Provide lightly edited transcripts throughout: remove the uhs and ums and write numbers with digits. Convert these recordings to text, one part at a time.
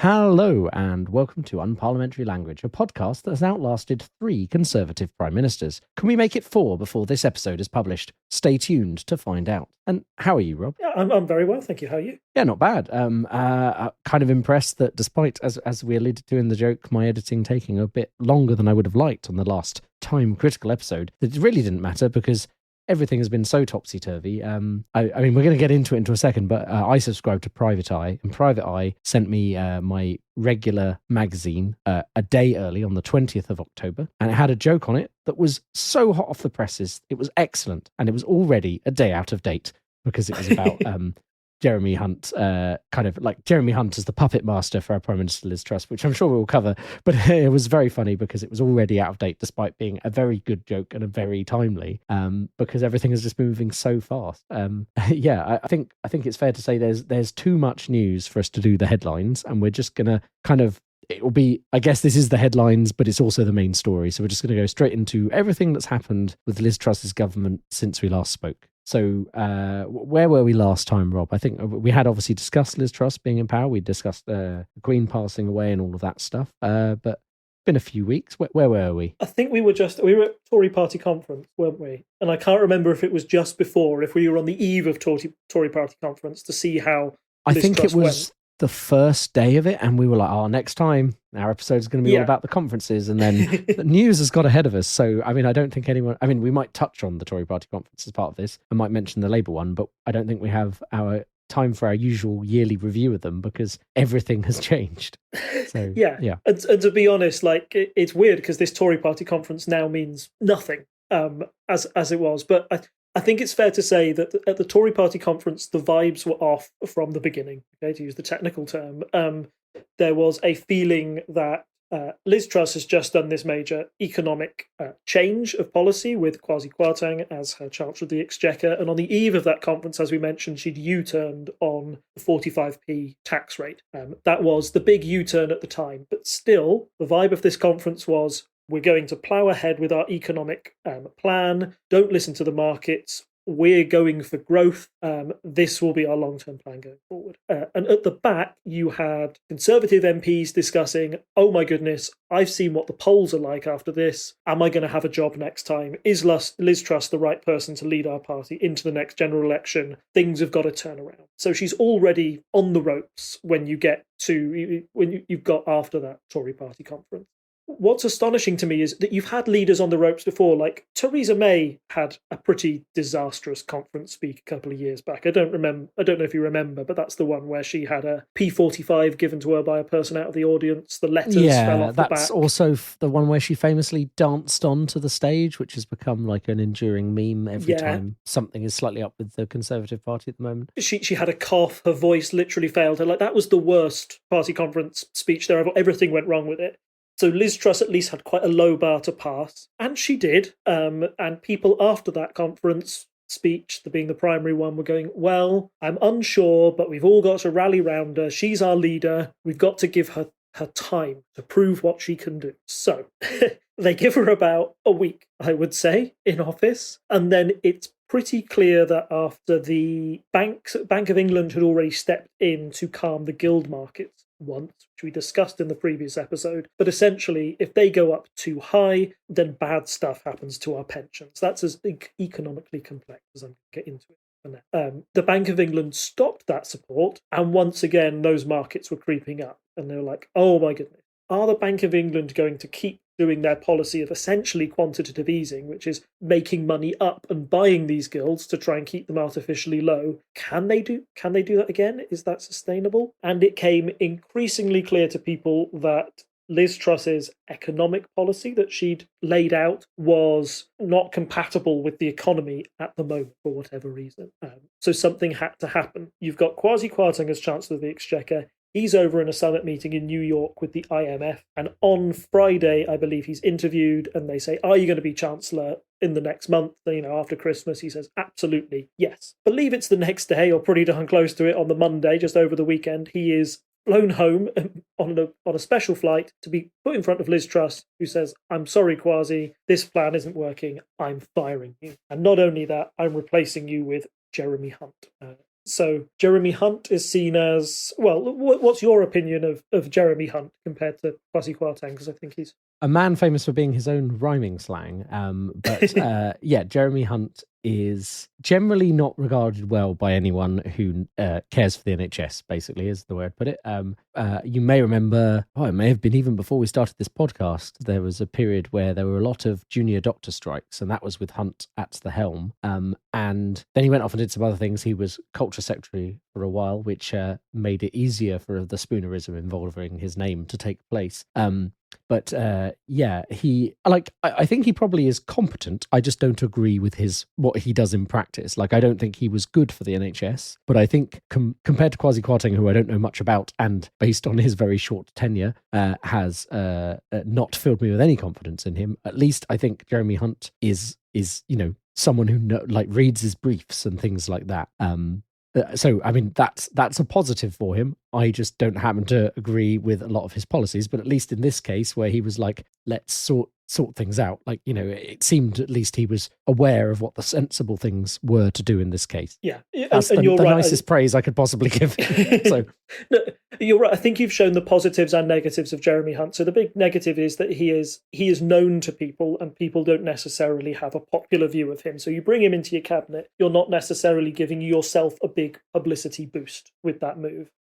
Hello and welcome to Unparliamentary Language, a podcast that has outlasted 3 Conservative Prime Ministers. Can we make it 4 before this episode is published? Stay tuned to find out. And how are you, Rob? Yeah, I'm very well, thank you. How are you? Yeah, not bad. Kind of impressed that despite, as we alluded to in the joke, my editing taking a bit longer than I would have liked on the last time critical episode, that it really didn't matter because everything has been so topsy-turvy. I mean, we're going to get into it into a second, but I subscribe to Private Eye, and Private Eye sent me my regular magazine a day early on the 20th of October, and it had a joke on it that was so hot off the presses. It was excellent, and it was already a day out of date because it was about Jeremy Hunt, kind of like Jeremy Hunt as the puppet master for our Prime Minister Liz Truss, which I'm sure we'll cover. But it was very funny because it was already out of date, despite being a very good joke and a very timely, because everything has just been moving so fast. I think it's fair to say there's too much news for us to do the headlines, and we're just gonna it will be, I guess this is the headlines, but it's also the main story. So we're just going to go straight into everything that's happened with Liz Truss's government since we last spoke. So where were we last time, Rob? I think we had obviously discussed Liz Truss being in power. We discussed the Queen passing away and all of that stuff. But it's been a few weeks. Where were we? I think we were at Tory Party conference, weren't we? And I can't remember if it was just before, if we were on the eve of Tory Party conference to see how I Liz think Truss it was went. The first day of it, and we were like, next time our episode is going to be all about the conferences, and then the news has got ahead of us. So, I mean, I don't think we might touch on the Tory Party conference as part of this. I might mention the Labour one, but I don't think we have our time for our usual yearly review of them because everything has changed. So, yeah. And to be honest, like it's weird because this Tory Party conference now means nothing, as it was. But I think it's fair to say that at the Tory Party conference, the vibes were off from the beginning, okay, to use the technical term. There was a feeling that Liz Truss has just done this major economic change of policy with Kwasi Kwarteng as her Chancellor of the Exchequer. And on the eve of that conference, as we mentioned, she'd U-turned on the 45p tax rate. That was the big U-turn at the time. But still, the vibe of this conference was, we're going to plough ahead with our economic plan. Don't listen to the markets. We're going for growth. This will be our long-term plan going forward. And at the back, you had Conservative MPs discussing, oh my goodness, I've seen what the polls are like after this. Am I going to have a job next time? Is Liz Truss the right person to lead our party into the next general election? Things have got to turn around. So she's already on the ropes when you've got after that Tory Party conference. What's astonishing to me is that you've had leaders on the ropes before, like Theresa May had a pretty disastrous conference speak a couple of years back. I don't know if you remember, but that's the one where she had a P45 given to her by a person out of the audience. The letters fell off the back. That's also the one where she famously danced onto the stage, which has become like an enduring meme every time something is slightly up with the Conservative Party at the moment. She had a cough. Her voice literally failed her. Like, that was the worst party conference speech there ever. Everything went wrong with it. So Liz Truss at least had quite a low bar to pass, and she did. And people after that conference speech, being the primary one, were going, well, I'm unsure, but we've all got to rally round her. She's our leader. We've got to give her time to prove what she can do. So they give her about a week, I would say, in office. And then it's pretty clear that after the Bank of England had already stepped in to calm the gilt markets once, which we discussed in the previous episode. But essentially, if they go up too high, then bad stuff happens to our pensions. That's as economically complex as I'm going to get into it for now. The Bank of England stopped that support, and once again, those markets were creeping up. And they were like, oh my goodness, are the Bank of England going to keep doing their policy of essentially quantitative easing, which is making money up and buying these gilts to try and keep them artificially low? Can they do that again? Is that sustainable? And it came increasingly clear to people that Liz Truss's economic policy that she'd laid out was not compatible with the economy at the moment for whatever reason. So something had to happen. You've got Kwasi Kwarteng as Chancellor of the Exchequer. He's over in a summit meeting in New York with the IMF. And on Friday, I believe he's interviewed, and they say, are you going to be Chancellor in the next month, after Christmas? He says, absolutely, yes. Believe it's the next day, or pretty darn close to it, on the Monday, just over the weekend. He is flown home on a special flight to be put in front of Liz Truss, who says, I'm sorry, Kwasi, this plan isn't working. I'm firing you. And not only that, I'm replacing you with Jeremy Hunt. So Jeremy Hunt is seen as, well, what's your opinion of Jeremy Hunt compared to Kwasi Kwarteng? Because I think he's a man famous for being his own rhyming slang. But yeah, Jeremy Hunt is generally not regarded well by anyone who cares for the NHS, basically, is the way I'd put it. You may remember, it may have been even before we started this podcast, there was a period where there were a lot of junior doctor strikes, and that was with Hunt at the helm. And then he went off and did some other things. He was culture secretary for a while, which made it easier for the spoonerism involving his name to take place. But yeah, I think he probably is competent. I just don't agree with what he does in practice. Like, I don't think he was good for the NHS, but I think compared to Kwasi Kwarteng, who I don't know much about, and based on his very short tenure, has not filled me with any confidence in him. At least I think Jeremy Hunt is someone who reads his briefs and things like that. So, I mean, that's a positive for him. I just don't happen to agree with a lot of his policies, but at least in this case where he was like, let's sort things out, it seemed at least he was aware of what the sensible things were to do in this case. Yeah. That's the nicest praise I could possibly give. So no, you're right. I think you've shown the positives and negatives of Jeremy Hunt. So the big negative is that he is known to people, and people don't necessarily have a popular view of him. So you bring him into your cabinet, you're not necessarily giving yourself a big publicity boost with that move.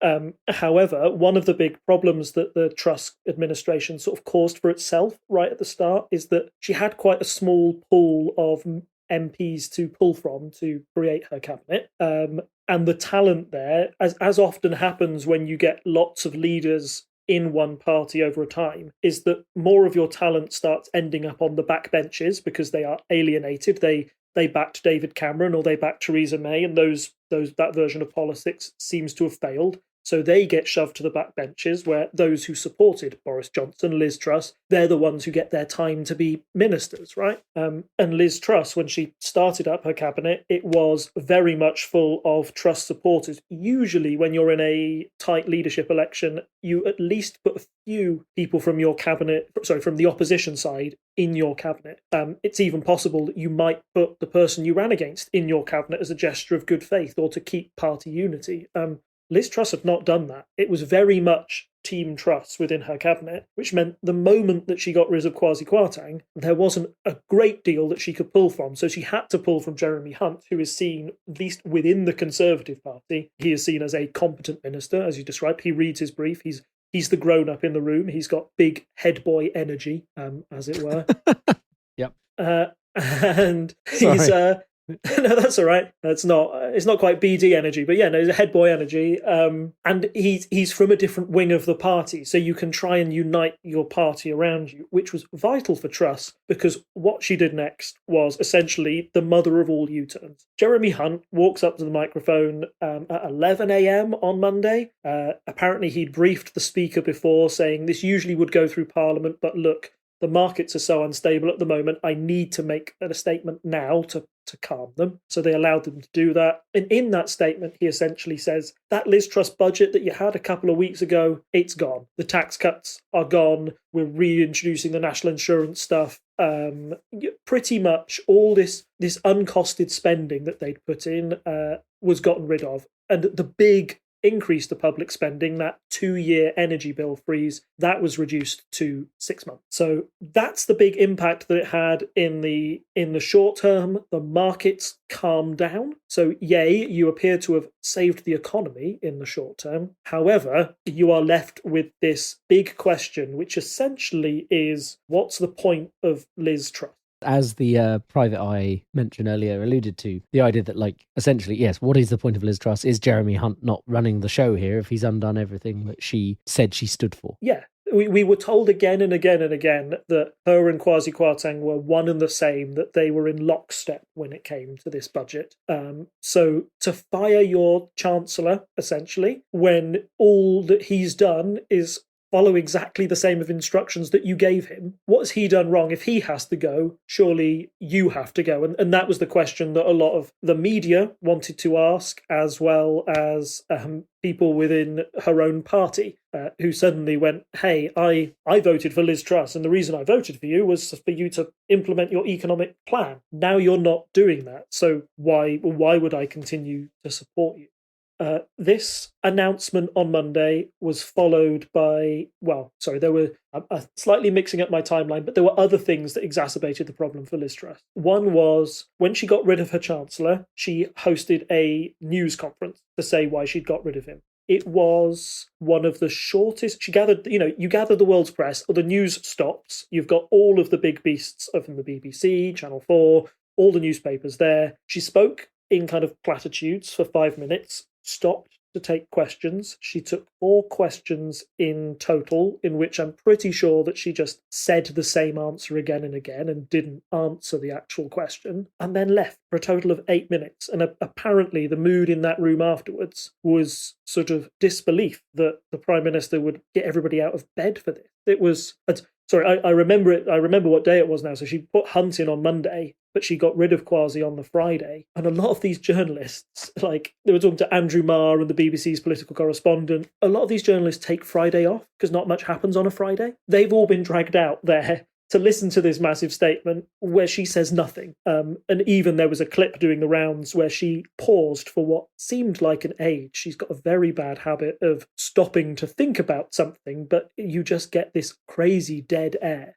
However, one of the big problems that the Truss administration sort of caused for itself right at the start is that she had quite a small pool of MPs to pull from to create her cabinet. And the talent there, as often happens when you get lots of leaders in one party over a time, is that more of your talent starts ending up on the backbenches because they are alienated. They backed David Cameron or they backed Theresa May, and that version of politics seems to have failed. So they get shoved to the backbenches, where those who supported Boris Johnson, Liz Truss, they're the ones who get their time to be ministers, right? And Liz Truss, when she started up her cabinet, it was very much full of Truss supporters. Usually when you're in a tight leadership election, you at least put a few people from your cabinet, from the opposition side, in your cabinet. It's even possible that you might put the person you ran against in your cabinet as a gesture of good faith or to keep party unity. Liz Truss had not done that. It was very much Team Truss within her cabinet, which meant the moment that she got rid of Kwasi Kwarteng, there wasn't a great deal that she could pull from. So she had to pull from Jeremy Hunt, who is seen, at least within the Conservative Party, he is seen as a competent minister, as you described. He reads his brief. He's the grown-up in the room. He's got big head boy energy, as it were. Yep. And he's... No, that's all right. It's not quite BD energy, but yeah, no, he's a head boy energy. And he's from a different wing of the party, so you can try and unite your party around you, which was vital for Truss, because what she did next was essentially the mother of all U-turns. Jeremy Hunt walks up to the microphone at 11 a.m. on Monday. Apparently he'd briefed the speaker before, saying this usually would go through Parliament, but look, the markets are so unstable at the moment, I need to make a statement now to calm them. So they allowed them to do that. And in that statement, he essentially says, that Liz Truss budget that you had a couple of weeks ago, it's gone. The tax cuts are gone. We're reintroducing the national insurance stuff. Pretty much all this uncosted spending that they'd put in was gotten rid of. And the big increase to public spending, that 2-year energy bill freeze, that was reduced to 6 months. So that's the big impact that it had in the short term. The markets calmed down. So yay, you appear to have saved the economy in the short term. However, you are left with this big question, which essentially is, what's the point of Liz Truss? As the Private Eye mentioned earlier alluded to, the idea that, essentially, yes, what is the point of Liz Truss? Is Jeremy Hunt not running the show here if he's undone everything that she said she stood for? Yeah. We were told again and again and again that her and Kwasi Kwarteng were one and the same, that they were in lockstep when it came to this budget. So to fire your Chancellor, essentially, when all that he's done is follow exactly the same of instructions that you gave him. What has he done wrong? If he has to go, surely you have to go. And that was the question that a lot of the media wanted to ask, as well as people within her own party who suddenly went, hey, I voted for Liz Truss, and the reason I voted for you was for you to implement your economic plan. Now you're not doing that, so why would I continue to support you? This announcement on Monday was followed by, I'm slightly mixing up my timeline, but there were other things that exacerbated the problem for Liz Truss. One was when she got rid of her Chancellor, she hosted a news conference to say why she'd got rid of him. It was one of the shortest. She gathered, you gather the world's press, or the news stops. You've got all of the big beasts from the BBC, Channel 4, all the newspapers there. She spoke in kind of platitudes for 5 minutes, stopped to take questions. She took 4 questions in total, in which I'm pretty sure that she just said the same answer again and again and didn't answer the actual question, and then left for a total of 8 minutes. And apparently the mood in that room afterwards was sort of disbelief that the Prime Minister would get everybody out of bed for this. It was... Sorry, I remember it. I remember what day it was now. So she put Hunt in on Monday, but she got rid of Kwasi on the Friday. And a lot of these journalists, like they were talking to Andrew Marr and the BBC's political correspondent, a lot of these journalists take Friday off because not much happens on a Friday. They've all been dragged out there to listen to this massive statement where she says nothing. And even there was a clip doing the rounds where she paused for what seemed like an age. She's got a very bad habit of stopping to think about something, but you just get this crazy dead air,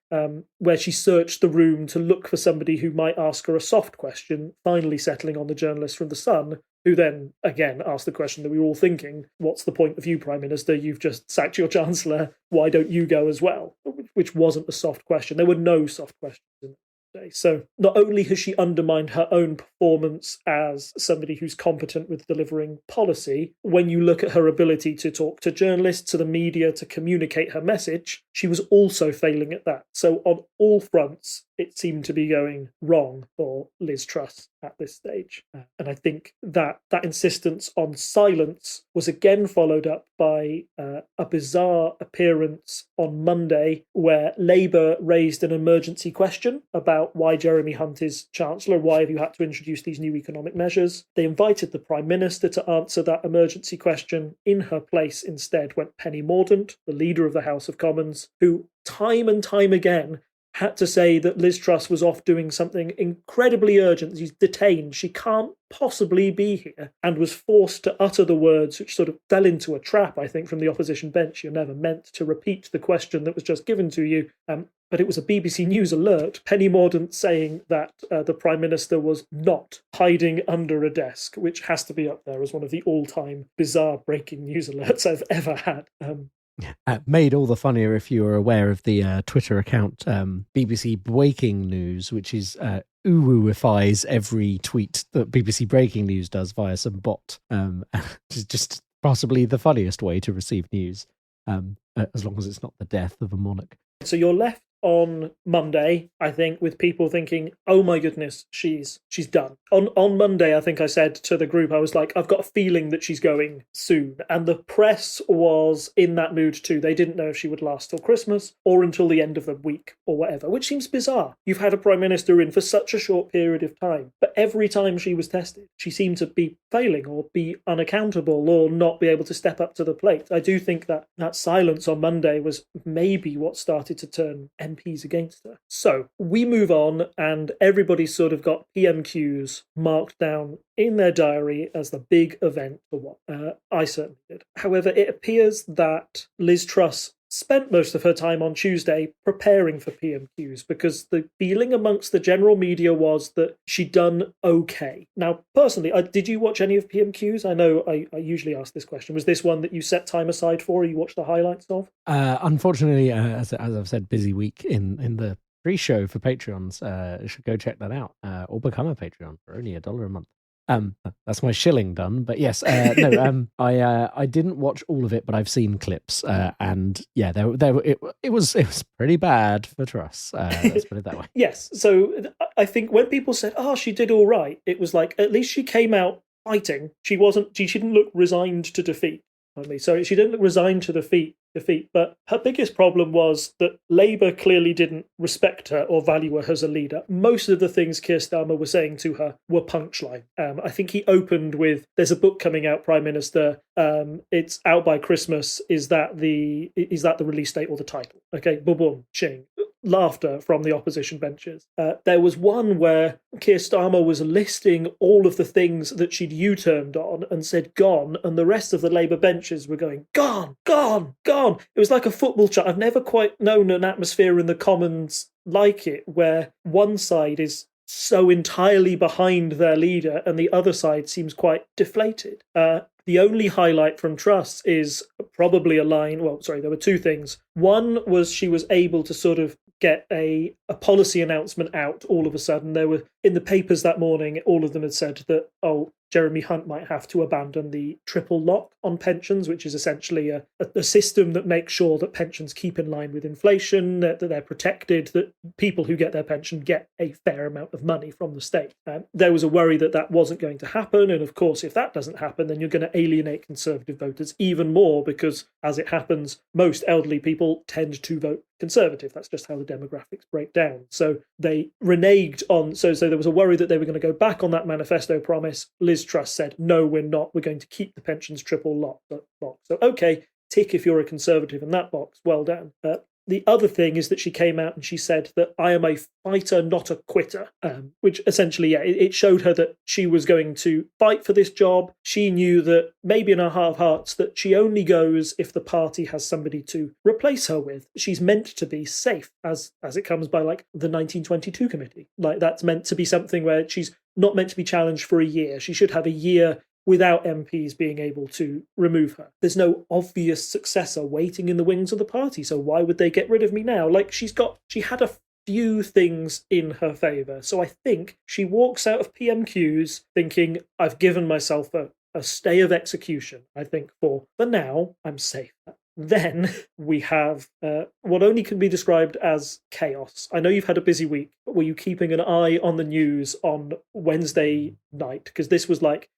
where she searched the room to look for somebody who might ask her a soft question, finally settling on the journalist from The Sun, who then, again, asked the question that we were all thinking, what's the point of you, Prime Minister? You've just sacked your Chancellor. Why don't you go as well? Which wasn't a soft question. There were no soft questions in that day. So not only has she undermined her own performance as somebody who's competent with delivering policy, when you look at her ability to talk to journalists, to the media, to communicate her message, she was also failing at that. So on all fronts, it seemed to be going wrong for Liz Truss at this stage. And I think that insistence on silence was again followed up by a bizarre appearance on Monday where Labour raised an emergency question about why Jeremy Hunt is Chancellor, why have you had to introduce these new economic measures. They invited the Prime Minister to answer that emergency question. In her place instead went Penny Mordaunt, the leader of the House of Commons, who time and time again had to say that Liz Truss was off doing something incredibly urgent. She's detained. She can't possibly be here, and was forced to utter the words which sort of fell into a trap, I think, from the opposition bench. You're never meant to repeat the question that was just given to you. But it was a BBC News alert, Penny Mordaunt saying that the Prime Minister was not hiding under a desk, which has to be up there as one of the all-time bizarre breaking news alerts I've ever had. Made all the funnier if you were aware of the Twitter account BBC Breaking News, which is uwuifies every tweet that BBC Breaking News does via some bot. Just possibly the funniest way to receive news, as long as it's not the death of a monarch. So you're left on Monday, I think, with people thinking, oh my goodness, she's done. On Monday, I think I said to the group, I was like, I've got a feeling that she's going soon. And the press was in that mood too. They didn't know if she would last till Christmas or until the end of the week or whatever, which seems bizarre. You've had a Prime Minister in for such a short period of time, but every time she was tested, she seemed to be failing or be unaccountable or not be able to step up to the plate. I do think that silence on Monday was maybe what started to turn MPs against her. So we move on, and everybody's sort of got PMQs marked down in their diary as the big event for what I certainly did. However, it appears that Liz Truss spent most of her time on Tuesday preparing for PMQs because the feeling amongst the general media was that she'd done okay. Now, personally, did you watch any of PMQs? I know I usually ask this question. Was this one that you set time aside for, or you watched the highlights of? Unfortunately, as I've said, busy week in the pre-show for Patreons. You should go check that out or become a Patreon for only $1 a month. That's my shilling done, but yes, I didn't watch all of it, but I've seen clips, and yeah, it was pretty bad for Truss. Let's put it that way. Yes, so I think when people said, "Oh, she did all right," it was like at least she came out fighting. She didn't look resigned to defeat. So she didn't look resigned to defeat, but her biggest problem was that Labour clearly didn't respect her or value her as a leader. Most of the things Keir Starmer was saying to her were punchline. I think he opened with, there's a book coming out, Prime Minister, it's out by Christmas, is that the release date or the title? Okay, boom, boom, ching. laughter from the opposition benches. There was one where Keir Starmer was listing all of the things that she'd U-turned on and said gone, and the rest of the Labour benches were going, gone, gone, gone. It was like a football chat. I've never quite known an atmosphere in the Commons like it, where one side is so entirely behind their leader and the other side seems quite deflated. The only highlight from Truss is probably a line. Well, sorry, there were two things. One was she was able to sort of get a policy announcement out all of a sudden. There were, in the papers that morning, all of them had said that, Jeremy Hunt might have to abandon the triple lock on pensions, which is essentially a system that makes sure that pensions keep in line with inflation, that they're protected, that people who get their pension get a fair amount of money from the state. There was a worry that that wasn't going to happen. And of course, if that doesn't happen, then you're going to alienate Conservative voters even more because, as it happens, most elderly people tend to vote Conservative. That's just how the demographics break down. So they reneged on, so there was a worry that they were going to go back on that manifesto promise. Liz Truss said, no, we're not. We're going to keep the pensions triple lock. So, okay, tick if you're a Conservative in that box. Well done. The other thing is that she came out and she said that I am a fighter, not a quitter, which essentially, it showed her that she was going to fight for this job. She knew that maybe in her heart of hearts that she only goes if the party has somebody to replace her with. She's meant to be safe as it comes by like the 1922 committee. Like that's meant to be something where she's not meant to be challenged for a year. She should have a year without MPs being able to remove her. There's no obvious successor waiting in the wings of the party, so why would they get rid of me now? Like, she had a few things in her favour. So I think she walks out of PMQs thinking, I've given myself a stay of execution. I think for now, I'm safe. Then we have what only can be described as chaos. I know you've had a busy week, but were you keeping an eye on the news on Wednesday night? Because this was like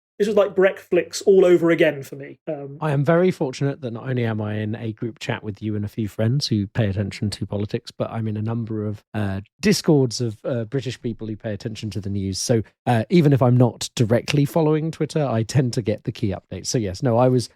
Breckflix all over again for me. I am very fortunate that not only am I in a group chat with you and a few friends who pay attention to politics, but I'm in a number of discords of British people who pay attention to the news. So even if I'm not directly following Twitter, I tend to get the key updates. So yes, no, I was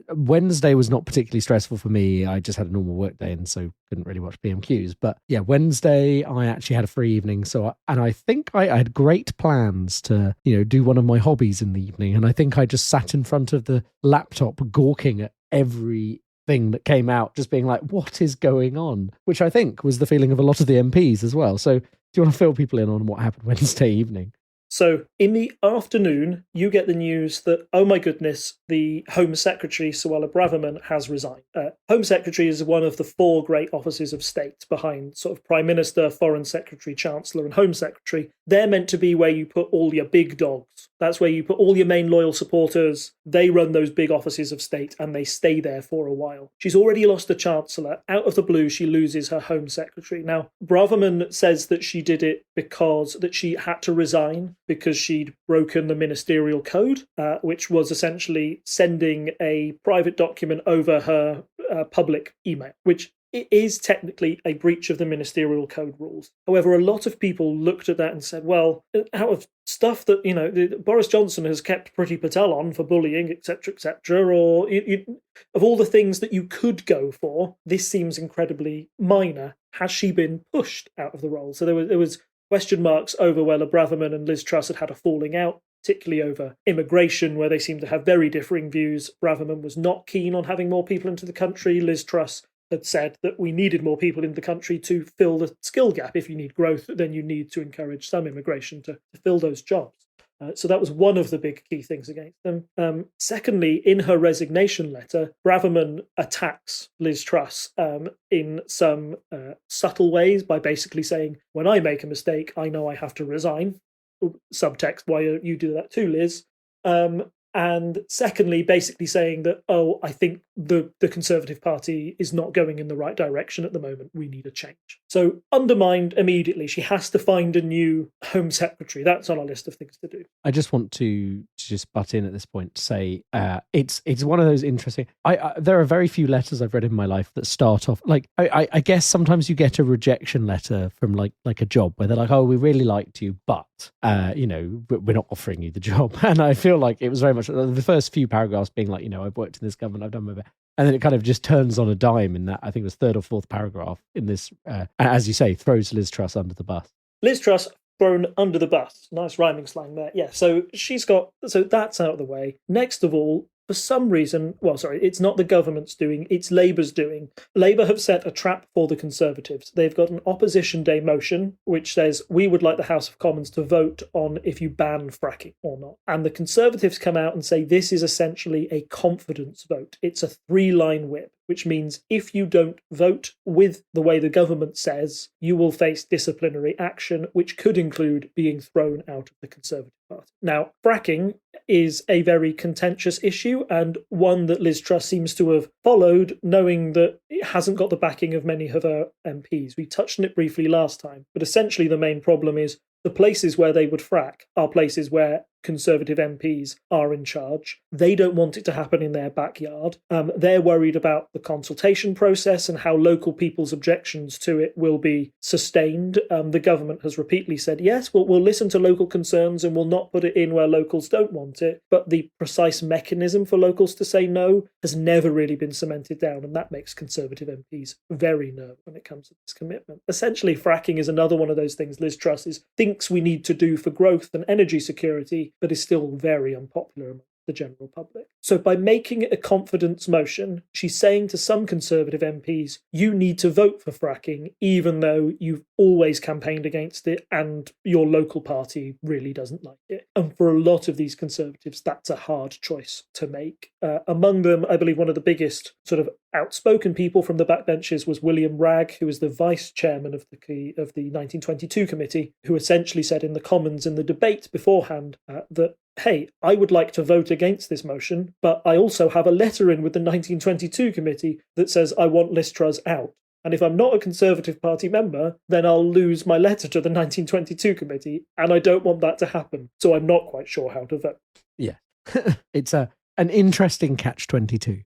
Wednesday was not particularly stressful for me. I just had a normal work day and so couldn't really watch PMQs. But yeah, Wednesday I actually had a free evening. And I think I had great plans to, do one of my hobbies in the evening. And I think I just sat in front of the laptop gawking at everything that came out, just being like, what is going on? Which I think was the feeling of a lot of the MPs as well. So do you want to fill people in on what happened Wednesday evening? So in the afternoon, you get the news that, oh my goodness, the Home Secretary, Suella Braverman, has resigned. Home Secretary is one of the four great offices of state behind sort of Prime Minister, Foreign Secretary, Chancellor, and Home Secretary. They're meant to be where you put all your big dogs. That's where you put all your main loyal supporters. They run those big offices of state and they stay there for a while. She's already lost the Chancellor. Out of the blue, she loses her Home Secretary. Now, Braverman says that she did it because that she had to resign because she'd broken the ministerial code, which was essentially sending a private document over her public email, which it is technically a breach of the ministerial code rules. However, a lot of people looked at that and said, well, out of stuff that, Boris Johnson has kept Priti Patel on for bullying, etc., or of all the things that you could go for, this seems incredibly minor. Has she been pushed out of the role? So there was question marks over whether Braverman and Liz Truss had a falling out, particularly over immigration, where they seem to have very differing views. Braverman was not keen on having more people into the country. Liz Truss had said that we needed more people in the country to fill the skill gap. If you need growth, then you need to encourage some immigration to fill those jobs. So that was one of the big key things against them. Secondly, in her resignation letter, Braverman attacks Liz Truss in some subtle ways by basically saying, when I make a mistake, I know I have to resign. Subtext, why don't you do that too, Liz? And secondly, basically saying that, I think the Conservative Party is not going in the right direction at the moment. We need a change. So undermined immediately. She has to find a new Home Secretary. That's on our list of things to do. I just want to just butt in at this point to say it's one of those interesting... there are very few letters I've read in my life that start off... Like, I guess sometimes you get a rejection letter from like a job where they're like, we really liked you, but, we're not offering you the job. And I feel like it was very much much the first few paragraphs being like, I've worked in this government, I've done my best. And then it kind of just turns on a dime in that, I think it was third or fourth paragraph in this, as you say, throws Liz Truss under the bus. Liz Truss thrown under the bus. Nice rhyming slang there. Yeah, so that's out of the way. Next of all, for some reason, it's not the government's doing, it's Labour's doing. Labour have set a trap for the Conservatives. They've got an opposition day motion, which says, we would like the House of Commons to vote on if you ban fracking or not. And the Conservatives come out and say this is essentially a confidence vote. It's a 3-line whip, which means if you don't vote with the way the government says, you will face disciplinary action, which could include being thrown out of the Conservative Party. Now, fracking is a very contentious issue and one that Liz Truss seems to have followed, knowing that it hasn't got the backing of many of her MPs. We touched on it briefly last time, but essentially the main problem is the places where they would frack are places where Conservative MPs are in charge. They don't want it to happen in their backyard. They're worried about the consultation process and how local people's objections to it will be sustained. The government has repeatedly said, yes, we'll listen to local concerns and we'll not put it in where locals don't want it. But the precise mechanism for locals to say no has never really been cemented down. And that makes Conservative MPs very nervous when it comes to this commitment. Essentially, fracking is another one of those things Liz Truss thinks we need to do for growth and energy security, but is still very unpopular among the general public. So by making it a confidence motion, she's saying to some Conservative MPs, you need to vote for fracking, even though you've always campaigned against it and your local party really doesn't like it. And for a lot of these Conservatives, that's a hard choice to make. Among them, I believe one of the biggest sort of outspoken people from the backbenches was William Ragg, who was the vice chairman of the 1922 committee, who essentially said in the Commons in the debate beforehand that, hey, I would like to vote against this motion, but I also have a letter in with the 1922 committee that says I want Liz Truss out. And if I'm not a Conservative Party member, then I'll lose my letter to the 1922 committee, and I don't want that to happen. So I'm not quite sure how to vote. Yeah. It's an interesting catch-22.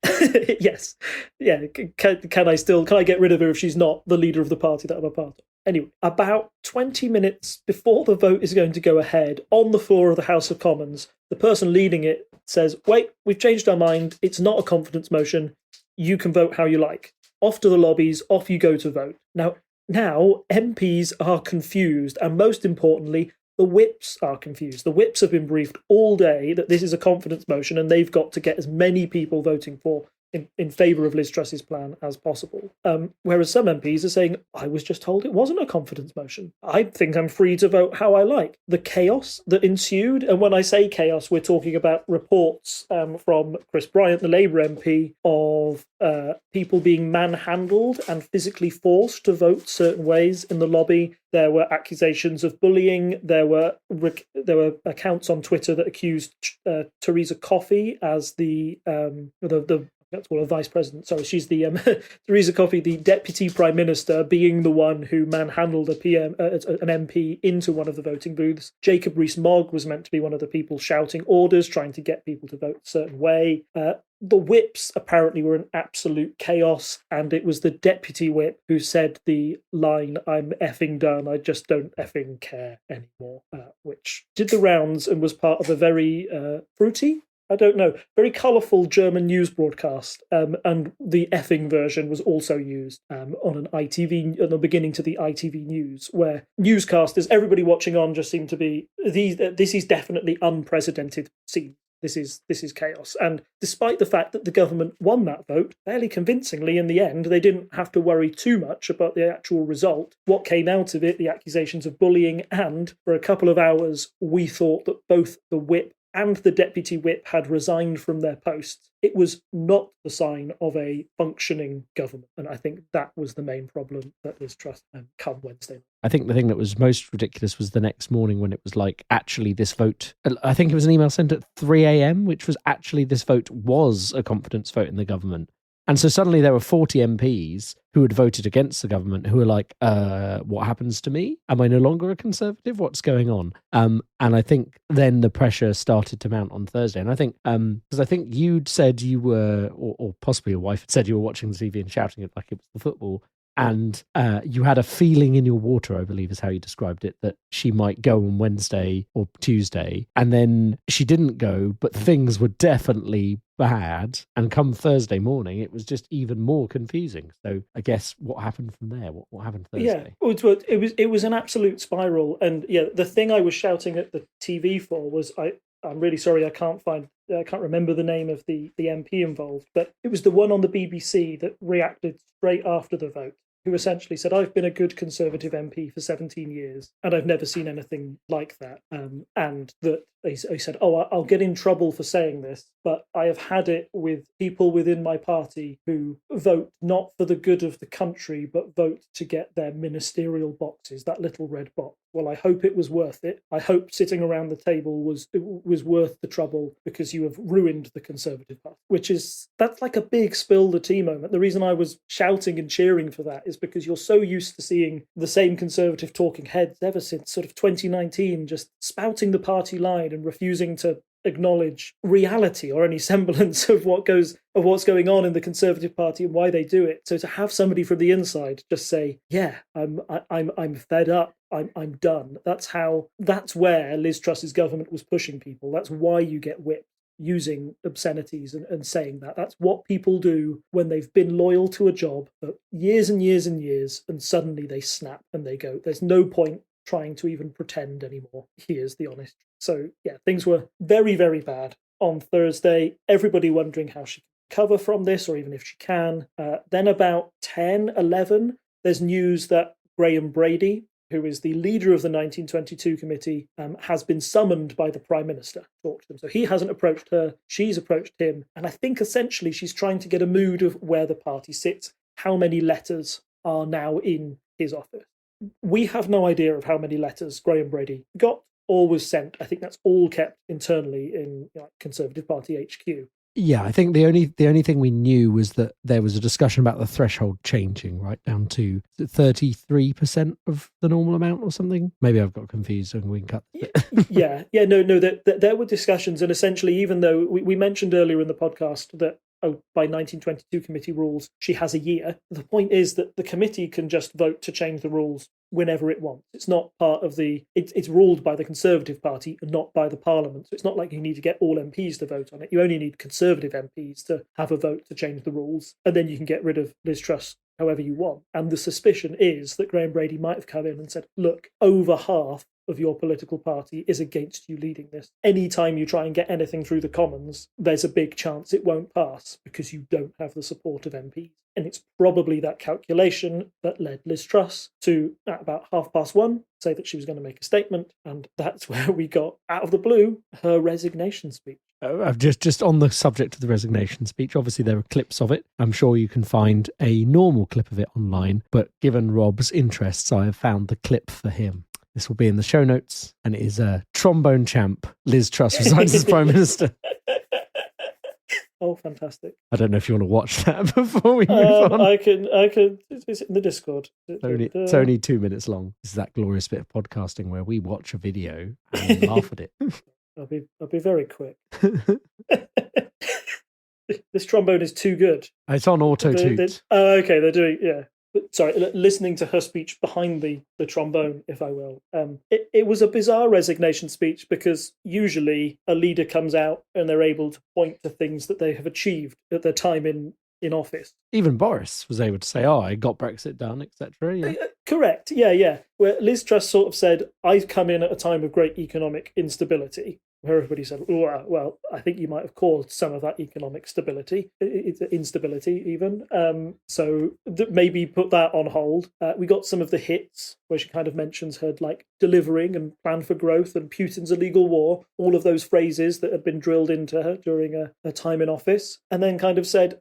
Yes. Yeah. Can I get rid of her if she's not the leader of the party that I'm a part of? Anyway, about 20 minutes before the vote is going to go ahead, on the floor of the House of Commons, the person leading it says, wait, we've changed our mind. It's not a confidence motion. You can vote how you like. Off to the lobbies, off you go to vote. Now MPs are confused, and most importantly, the whips are confused. The whips have been briefed all day that this is a confidence motion, and they've got to get as many people voting in favour of Liz Truss's plan as possible. Whereas some MPs are saying, I was just told it wasn't a confidence motion. I think I'm free to vote how I like. The chaos that ensued, and when I say chaos, we're talking about reports from Chris Bryant, the Labour MP, of people being manhandled and physically forced to vote certain ways in the lobby. There were accusations of bullying. There were accounts on Twitter that accused Theresa Coffey as the that's what a vice president. Sorry, she's the Theresa Coffey, the deputy prime minister, being the one who manhandled an MP into one of the voting booths. Jacob Rees-Mogg was meant to be one of the people shouting orders, trying to get people to vote a certain way. The whips apparently were an absolute chaos, and it was the deputy whip who said the line, I'm effing done, I just don't effing care anymore, which did the rounds and was part of a very fruity, very colourful German news broadcast, and the effing version was also used on an ITV, on the beginning to the ITV News, where newscasters, everybody watching on, just seemed to be, this is definitely unprecedented scene. This is chaos. And despite the fact that the government won that vote fairly convincingly in the end, they didn't have to worry too much about the actual result. What came out of it, the accusations of bullying, and for a couple of hours, we thought that both the whip and the deputy whip had resigned from their posts. It was not the sign of a functioning government. And I think that was the main problem that Liz Truss come Wednesday. I think the thing that was most ridiculous was the next morning when it was like, actually this vote, I think it was an email sent at 3 a.m, which was actually this vote was a confidence vote in the government. And so suddenly there were 40 MPs who had voted against the government who were like, what happens to me? Am I no longer a Conservative? What's going on? And I think then the pressure started to mount on Thursday. And I think, because I think you'd said you were, or possibly your wife had said you were watching the TV and shouting it like it was the football. And you had a feeling in your water, I believe is how you described it, that she might go on Wednesday or Tuesday. And then she didn't go, but things were definitely bad. And come Thursday morning, it was just even more confusing. So I guess what happened from there? What happened Thursday? Yeah, it was an absolute spiral. And yeah, the thing I was shouting at the TV for was I'm really sorry, I can't remember the name of the MP involved, but it was the one on the BBC that reacted straight after the vote, who essentially said, I've been a good Conservative MP for 17 years, and I've never seen anything like that. And that he said, I'll get in trouble for saying this, but I have had it with people within my party who vote not for the good of the country, but vote to get their ministerial boxes, that little red box. Well, I hope it was worth it. I hope sitting around the table was worth the trouble, because you have ruined the Conservative Party, that's like a big spill the tea moment. The reason I was shouting and cheering for that is because you're so used to seeing the same Conservative talking heads ever since sort of 2019, just spouting the party line and refusing to acknowledge reality or any semblance of what's going on in the Conservative Party and why they do it. So to have somebody from the inside just say, "Yeah, I'm fed up. I'm done." That's where Liz Truss's government was pushing people. That's why you get whipped, using obscenities and saying that. That's what people do when they've been loyal to a job for years and years and years, and suddenly they snap and they go, there's no point trying to even pretend anymore. Here's the honest. So yeah, things were very, very bad on Thursday. Everybody wondering how she can recover from this, or even if she can. Then about 10:11, there's news that Graham Brady, who is the leader of the 1922 committee, has been summoned by the Prime Minister to talk to him. So he hasn't approached her, she's approached him. And I think essentially she's trying to get a mood of where the party sits, how many letters are now in his office. We have no idea of how many letters Graham Brady got or was sent. I think that's all kept internally in Conservative Party HQ. Yeah, I think the only thing we knew was that there was a discussion about the threshold changing right down to 33% of the normal amount or something. Maybe I've got confused and we can cut. No. There were discussions, and essentially, even though we mentioned earlier in the podcast that by 1922 committee rules, she has a year. The point is that the committee can just vote to change the rules whenever it wants. It's not part of it's ruled by the Conservative Party and not by the Parliament. So it's not like you need to get all MPs to vote on it. You only need Conservative MPs to have a vote to change the rules, and then you can get rid of Liz Truss however you want. And the suspicion is that Graham Brady might have come in and said, look, over half of your political party is against you leading this. Anytime you try and get anything through the Commons, there's a big chance it won't pass because you don't have the support of MPs. And it's probably that calculation that led Liz Truss to, at about 1:30, say that she was going to make a statement. And that's where we got, out of the blue, her resignation speech. Just on the subject of the resignation speech, obviously there are clips of it. I'm sure you can find a normal clip of it online. But given Rob's interests, I have found the clip for him. This will be in the show notes, and it is a trombone champ. Liz Truss resigns as Prime Minister. Oh, fantastic. I don't know if you want to watch that before we move on. I can. It's in the Discord. It's only 2 minutes long. This is that glorious bit of podcasting where we watch a video and laugh at it. I'll be very quick. This trombone is too good. It's on auto toot. Okay, they're doing, yeah. Sorry, listening to her speech behind the trombone, if I will. It was a bizarre resignation speech, because usually a leader comes out and they're able to point to things that they have achieved at their time in office. Even Boris was able to say, I got Brexit done, etc. Yeah. Correct, yeah. Where Liz Truss sort of said, I've come in at a time of great economic instability. Where everybody said, well, I think you might have caused some of that economic instability even. So maybe put that on hold. We got some of the hits where she kind of mentions her delivering and plan for growth and Putin's illegal war, all of those phrases that had been drilled into her during her time in office, and then kind of said,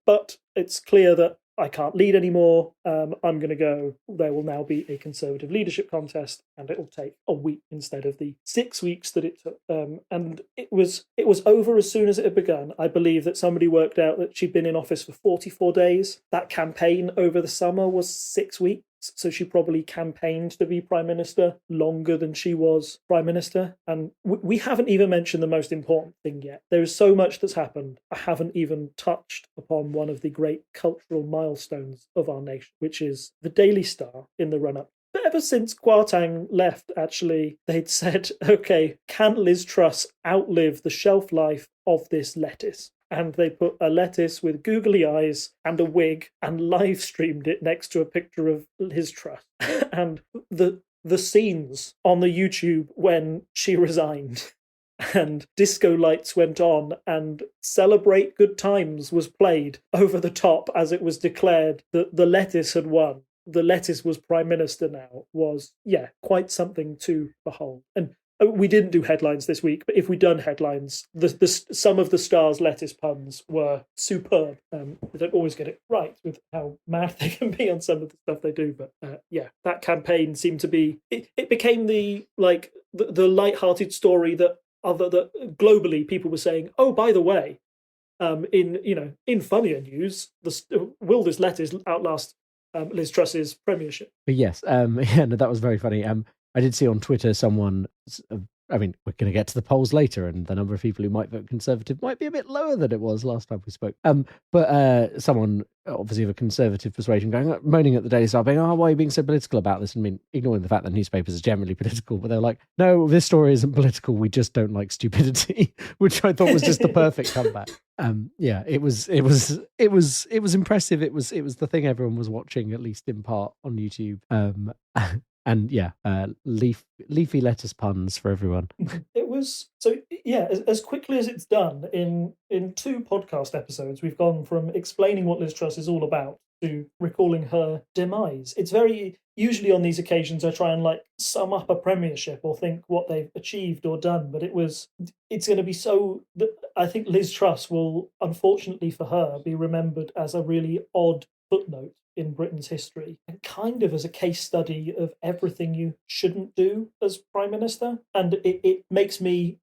but it's clear that I can't lead anymore. I'm going to go. There will now be a Conservative leadership contest, and it will take a week instead of the 6 weeks that it took. And it was over as soon as it had begun. I believe that somebody worked out that she'd been in office for 44 days. That campaign over the summer was 6 weeks. so she probably campaigned to be Prime Minister longer than she was Prime Minister. And we haven't even mentioned the most important thing yet. There is so much that's happened. I haven't even touched upon one of the great cultural milestones of our nation, which is the Daily Star in the run-up. But ever since Kwarteng left, actually, they'd said, okay, can Liz Truss outlive the shelf life of this lettuce? And they put a lettuce with googly eyes and a wig and live streamed it next to a picture of Liz Truss. And the scenes on the YouTube when she resigned and disco lights went on and Celebrate Good Times was played over the top as it was declared that the lettuce had won. The lettuce was Prime Minister now was, quite something to behold. And we didn't do headlines this week, but if we'd done headlines, some of the Star's lettuce puns were superb. They don't always get it right with how mad they can be on some of the stuff they do, but that campaign seemed to be. It became the light-hearted story that globally people were saying, oh, by the way, in funnier news, will this lettuce outlast Liz Truss's premiership? But yes, that was very funny. I did see on Twitter someone, we're going to get to the polls later, and the number of people who might vote Conservative might be a bit lower than it was last time we spoke. But someone, obviously of a Conservative persuasion, moaning at the Daily Star, being, why are you being so political about this? Ignoring the fact that newspapers are generally political, but they're like, no, this story isn't political. We just don't like stupidity, which I thought was just the perfect comeback. It was impressive. It was the thing everyone was watching, at least in part on YouTube. And leafy lettuce puns for everyone. It was as quickly as it's done in 2 podcast episodes, we've gone from explaining what Liz Truss is all about to recalling her demise. It's very usually on these occasions I try and sum up a premiership or think what they've achieved or done, but it's going to be so that I think Liz Truss will, unfortunately for her, be remembered as a really odd footnote in Britain's history, and kind of as a case study of everything you shouldn't do as Prime Minister. And it makes me,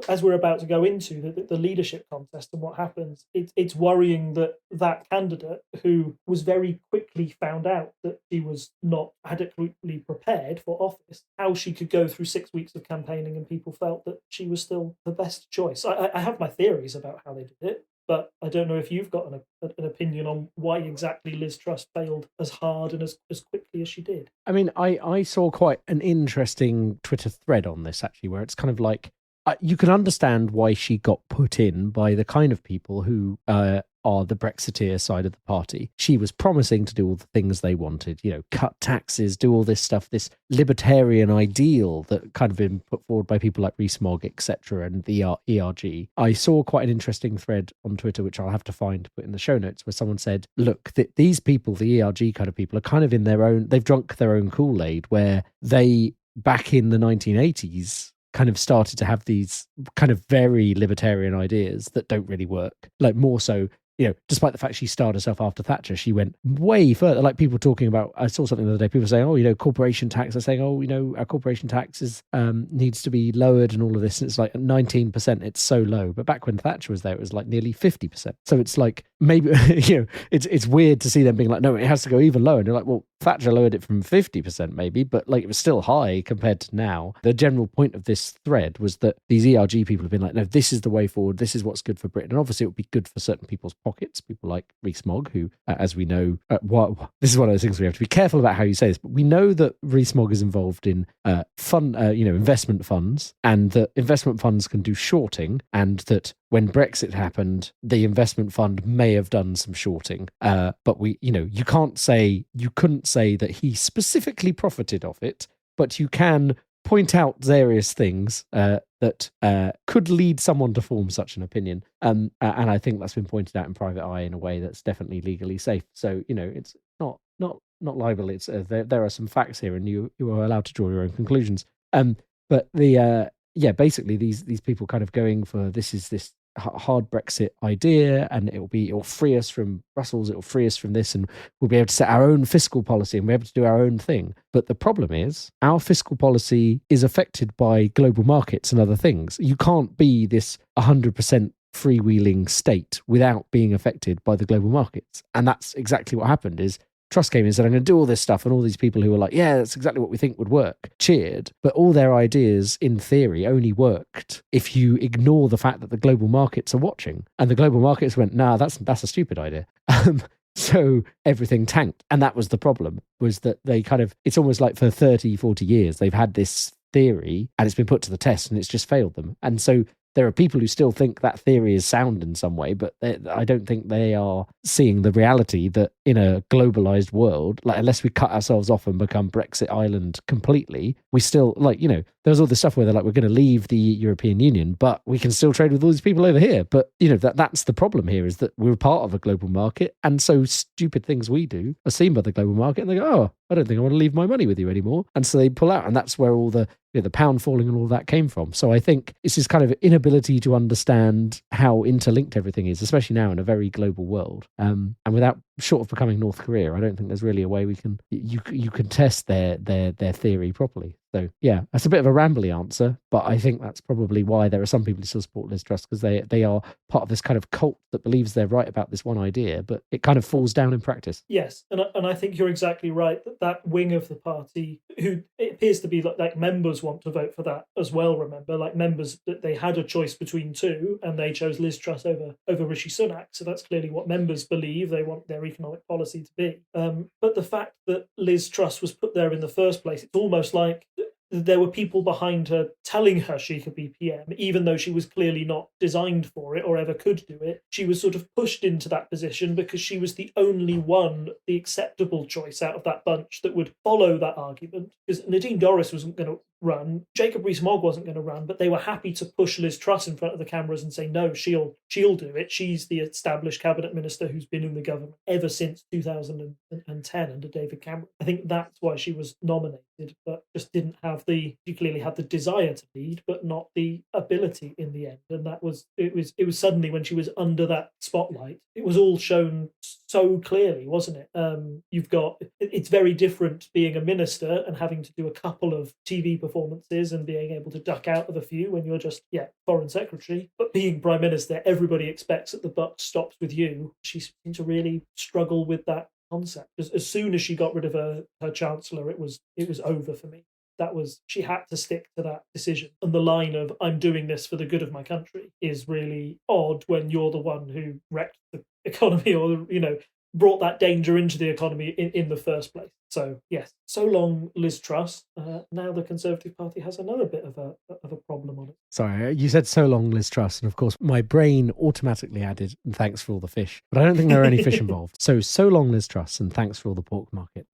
as we're about to go into the leadership contest and what happens, it's worrying that candidate, who was very quickly found out that she was not adequately prepared for office, how she could go through 6 weeks of campaigning and people felt that she was still the best choice. I have my theories about how they did it, but I don't know if you've got an opinion on why exactly Liz Truss failed as hard and as quickly as she did. I saw quite an interesting Twitter thread on this, actually, where it's kind of like, you can understand why she got put in by the kind of people who are the Brexiteer side of the party. She was promising to do all the things they wanted, cut taxes, do all this stuff, this libertarian ideal that kind of been put forward by people like Rees-Mogg, etc., and the ERG. I saw quite an interesting thread on Twitter, which I'll have to find to put in the show notes, where someone said, look, these people, the ERG kind of people, are kind of in their own, they've drunk their own Kool-Aid, where they, back in the 1980s, kind of started to have these kind of very libertarian ideas that don't really work. More so, despite the fact she starred herself after Thatcher, she went way further. Like people talking about, I saw something the other day, people saying, corporation tax. They're saying, our corporation tax needs to be lowered and all of this. And it's like 19%, it's so low. But back when Thatcher was there, it was like nearly 50%. So it's like, maybe, it's weird to see them being like, no, it has to go even lower. And you're like, well, Thatcher lowered it from 50% maybe, but it was still high compared to now. The general point of this thread was that these ERG people have been like, no, this is the way forward. This is what's good for Britain. And obviously it would be good for certain people's pockets, people like Rees-Mogg, who, as we know, this is one of those things we have to be careful about how you say this, but we know that Rees-Mogg is involved in investment funds, and that investment funds can do shorting, and that when Brexit happened, the investment fund may have done some shorting, but you couldn't say that he specifically profited off it, but you can point out various things that could lead someone to form such an opinion. And I think that's been pointed out in Private Eye in a way that's definitely legally safe. So, it's not libel. It's there are some facts here, and you are allowed to draw your own conclusions. But basically these people kind of going for this hard Brexit idea, and it'll free us from Brussels, it'll free us from this, and we'll be able to set our own fiscal policy and be able to do our own thing. But the problem is, our fiscal policy is affected by global markets and other things. You can't be this 100% freewheeling state without being affected by the global markets. And that's exactly what happened, is Truss came in and said, I'm going to do all this stuff, and all these people who were like, yeah, that's exactly what we think would work, cheered. But all their ideas, in theory, only worked if you ignore the fact that the global markets are watching. And the global markets went, nah, that's a stupid idea. So everything tanked. And that was the problem, was that they kind of, it's almost like for 30, 40 years, they've had this theory and it's been put to the test and it's just failed them. And so there are people who still think that theory is sound in some way, but I don't think they are seeing the reality that in a globalized world, like unless we cut ourselves off and become Brexit Island completely, we still, like, you know, there's all this stuff where they're like, we're going to leave the European Union, but we can still trade with all these people over here. But, you know, that's the problem here, is that we're part of a global market. And so stupid things we do are seen by the global market and they go, oh, I don't think I want to leave my money with you anymore. And so they pull out. And that's where all the pound falling and all that came from. So I think it's this kind of inability to understand how interlinked everything is, especially now in a very global world. And without, short of becoming North Korea, I don't think there's really a way we can, you can test their theory properly. So yeah, that's a bit of a rambly answer, but I think that's probably why there are some people who still support Liz Truss, because they are part of this kind of cult that believes they're right about this one idea, but it kind of falls down in practice. Yes, and I think you're exactly right that wing of the party, who it appears to be like members want to vote for that as well. Remember, like members, that they had a choice between two, and they chose Liz Truss over Rishi Sunak. So that's clearly what members believe they want their economic policy to be. But the fact that Liz Truss was put there in the first place, it's almost like there were people behind her telling her she could be PM, even though she was clearly not designed for it or ever could do it. She was sort of pushed into that position because she was the only one, the acceptable choice out of that bunch that would follow that argument. Because Nadine Dorries wasn't going to run, Jacob Rees-Mogg wasn't going to run, but they were happy to push Liz Truss in front of the cameras and say, no, she'll do it. She's the established cabinet minister who's been in the government ever since 2010 under David Cameron. I think that's why she was nominated, but just didn't have she clearly had the desire to lead, but not the ability in the end. And that was, it was suddenly, when she was under that spotlight, it was all shown so clearly, wasn't it? It's very different being a minister and having to do a couple of TV performances and being able to duck out of a few when you're just, foreign secretary. But being prime minister, everybody expects that the buck stops with you. She seemed to really struggle with that concept. As soon as she got rid of her chancellor, it was over for me. She had to stick to that decision. And the line of, I'm doing this for the good of my country, is really odd when you're the one who wrecked the economy, or, you know, brought that danger into the economy in the first place. So yes, so long Liz Truss. Now the Conservative Party has another bit of a problem on it. Sorry, you said so long Liz Truss, and of course my brain automatically added, and thanks for all the fish. But I don't think there are any fish involved. So long Liz Truss, and thanks for all the pork market.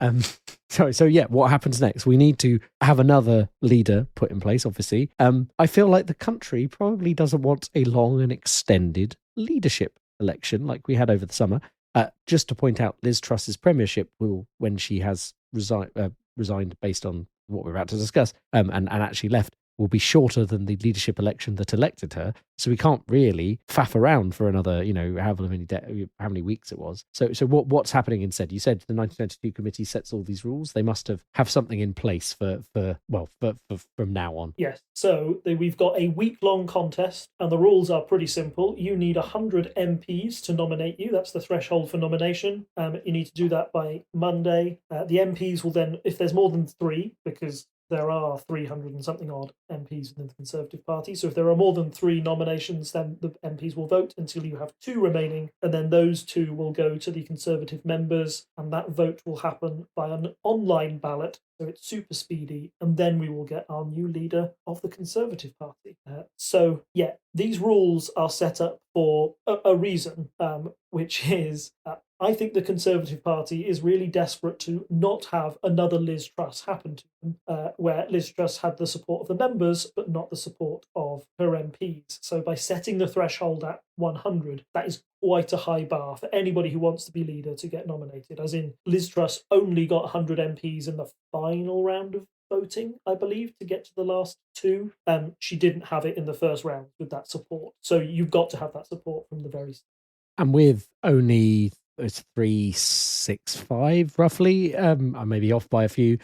So yeah, what happens next? We need to have another leader put in place, obviously. I feel like the country probably doesn't want a long and extended leadership election like we had over the summer. Just to point out, Liz Truss's premiership will, when she has resigned based on what we're about to discuss, and actually left, will be shorter than the leadership election that elected her. So we can't really faff around for another, however many weeks it was. So what's happening instead? You said the 1992 committee sets all these rules. They must have something in place for from now on. Yes. So we've got a week-long contest, and the rules are pretty simple. You need 100 MPs to nominate you. That's the threshold for nomination. You need to do that by Monday. The MPs will then, if there's more than 3, because there are 300 and something odd MPs within the Conservative Party. So if there are more than 3 nominations, then the MPs will vote until you have 2 remaining, and then those 2 will go to the Conservative members, and that vote will happen by an online ballot. So it's super speedy, and then we will get our new leader of the Conservative Party. These rules are set up for a reason, which is I think the Conservative Party is really desperate to not have another Liz Truss happen to them, where Liz Truss had the support of the members, but not the support of her MPs. So by setting the threshold at 100, that is quite a high bar for anybody who wants to be leader to get nominated. As in, Liz Truss only got 100 MPs in the final round of voting, I believe, to get to the last 2. She didn't have it in the first round with that support. So you've got to have that support from the very start. And with only 365 roughly, I may be off by a few,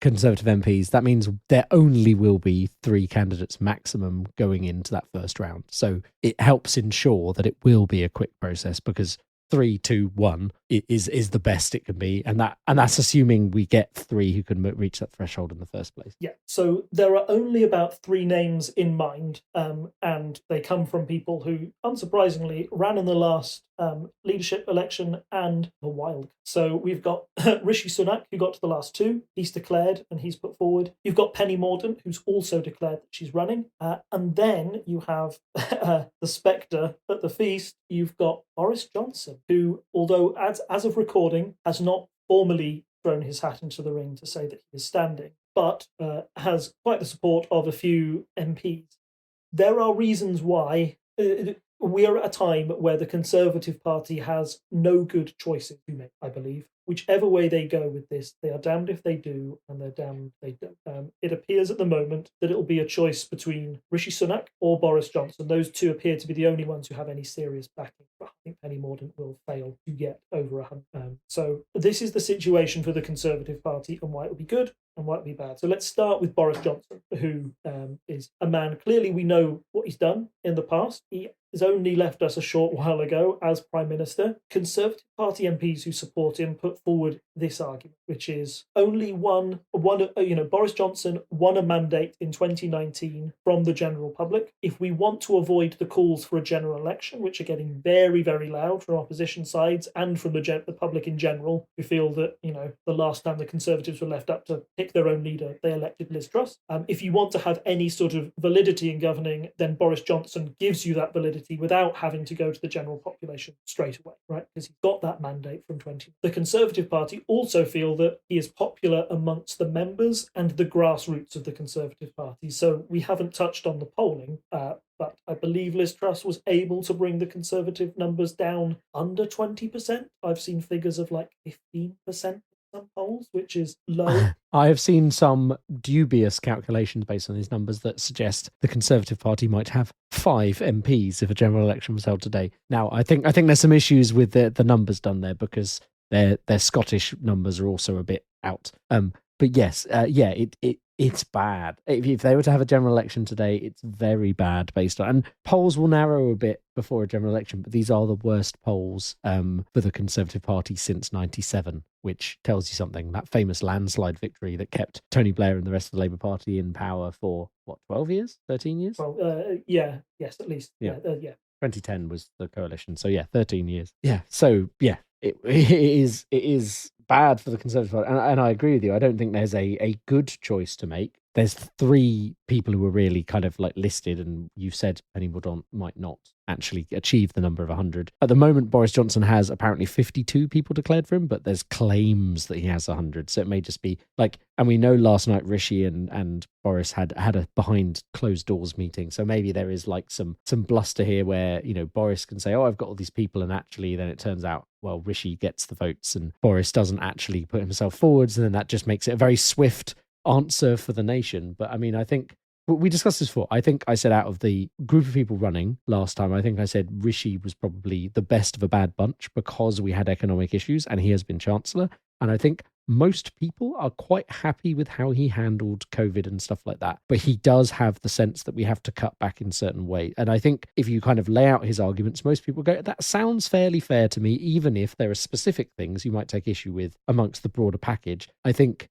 Conservative MPs, that means there only will be 3 candidates maximum going into that first round. So it helps ensure that it will be a quick process, because 3, 2, 1 is the best it can be, and that's assuming we get 3 who can reach that threshold in the first place. Yeah, so there are only about 3 names in mind, and they come from people who, unsurprisingly, ran in the last leadership election and the wild. So we've got Rishi Sunak, who got to the last 2. He's declared and he's put forward. You've got Penny Mordaunt, who's also declared that she's running. And then you have the spectre at the feast. You've got Boris Johnson, who, although as of recording, has not formally thrown his hat into the ring to say that he is standing, but has quite the support of a few MPs. There are reasons why we are at a time where the Conservative Party has no good choices to make, I believe. Whichever way they go with this, they are damned if they do, and they're damned if they don't. It appears at the moment that it will be a choice between Rishi Sunak or Boris Johnson. Those two appear to be the only ones who have any serious backing. But I think Penny Mordaunt will fail to get over 100. So this is the situation for the Conservative Party and why it will be good and why it will be bad. So let's start with Boris Johnson, who is a man, clearly we know what he's done in the past. He has only left us a short while ago as Prime Minister. Conservative Party MPs who support him put forward this argument, which is only Boris Johnson won a mandate in 2019 from the general public. If we want to avoid the calls for a general election, which are getting very, very loud from opposition sides and from the public in general, who feel that, the last time the Conservatives were left up to pick their own leader, they elected Liz Truss. If you want to have any sort of validity in governing, then Boris Johnson gives you that validity without having to go to the general population straight away, right? Because he's got that mandate from 20. The Conservative Party also feel that he is popular amongst the members and the grassroots of the Conservative Party. So we haven't touched on the polling, but I believe Liz Truss was able to bring the Conservative numbers down under 20%. I've seen figures of like 15% in some polls, which is low. I have seen some dubious calculations based on these numbers that suggest the Conservative Party might have 5 MPs if a general election was held today. Now, I think there's some issues with the numbers done there because their Scottish numbers are also a bit out. But yes, it's bad. If they were to have a general election today, it's very bad based on... And polls will narrow a bit before a general election, but these are the worst polls for the Conservative Party since 97, which tells you something. That famous landslide victory that kept Tony Blair and the rest of the Labour Party in power for, 12 years? 13 years? Well, yes, at least. Yeah. 2010 was the coalition, so 13 years. Yeah, so it is bad for the Conservative Party, and I agree with you. I don't think there's a good choice to make. There's 3 people who are really kind of like listed, and you've said Penny Mordaunt might not actually achieve the number of 100. At the moment, Boris Johnson has apparently 52 people declared for him, but there's claims that he has 100. So it may just be like, and we know last night Rishi and Boris had a behind closed doors meeting. So maybe there is like some bluster here where, Boris can say, oh, I've got all these people. And actually then it turns out, well, Rishi gets the votes and Boris doesn't actually put himself forwards. And then that just makes it a very swift answer for the nation. But I mean, I think we discussed this before. I think I said out of the group of people running last time, I think I said Rishi was probably the best of a bad bunch because we had economic issues and he has been Chancellor. And I think most people are quite happy with how he handled COVID and stuff like that. But he does have the sense that we have to cut back in certain ways. And I think if you kind of lay out his arguments, most people go, that sounds fairly fair to me, even if there are specific things you might take issue with amongst the broader package. I think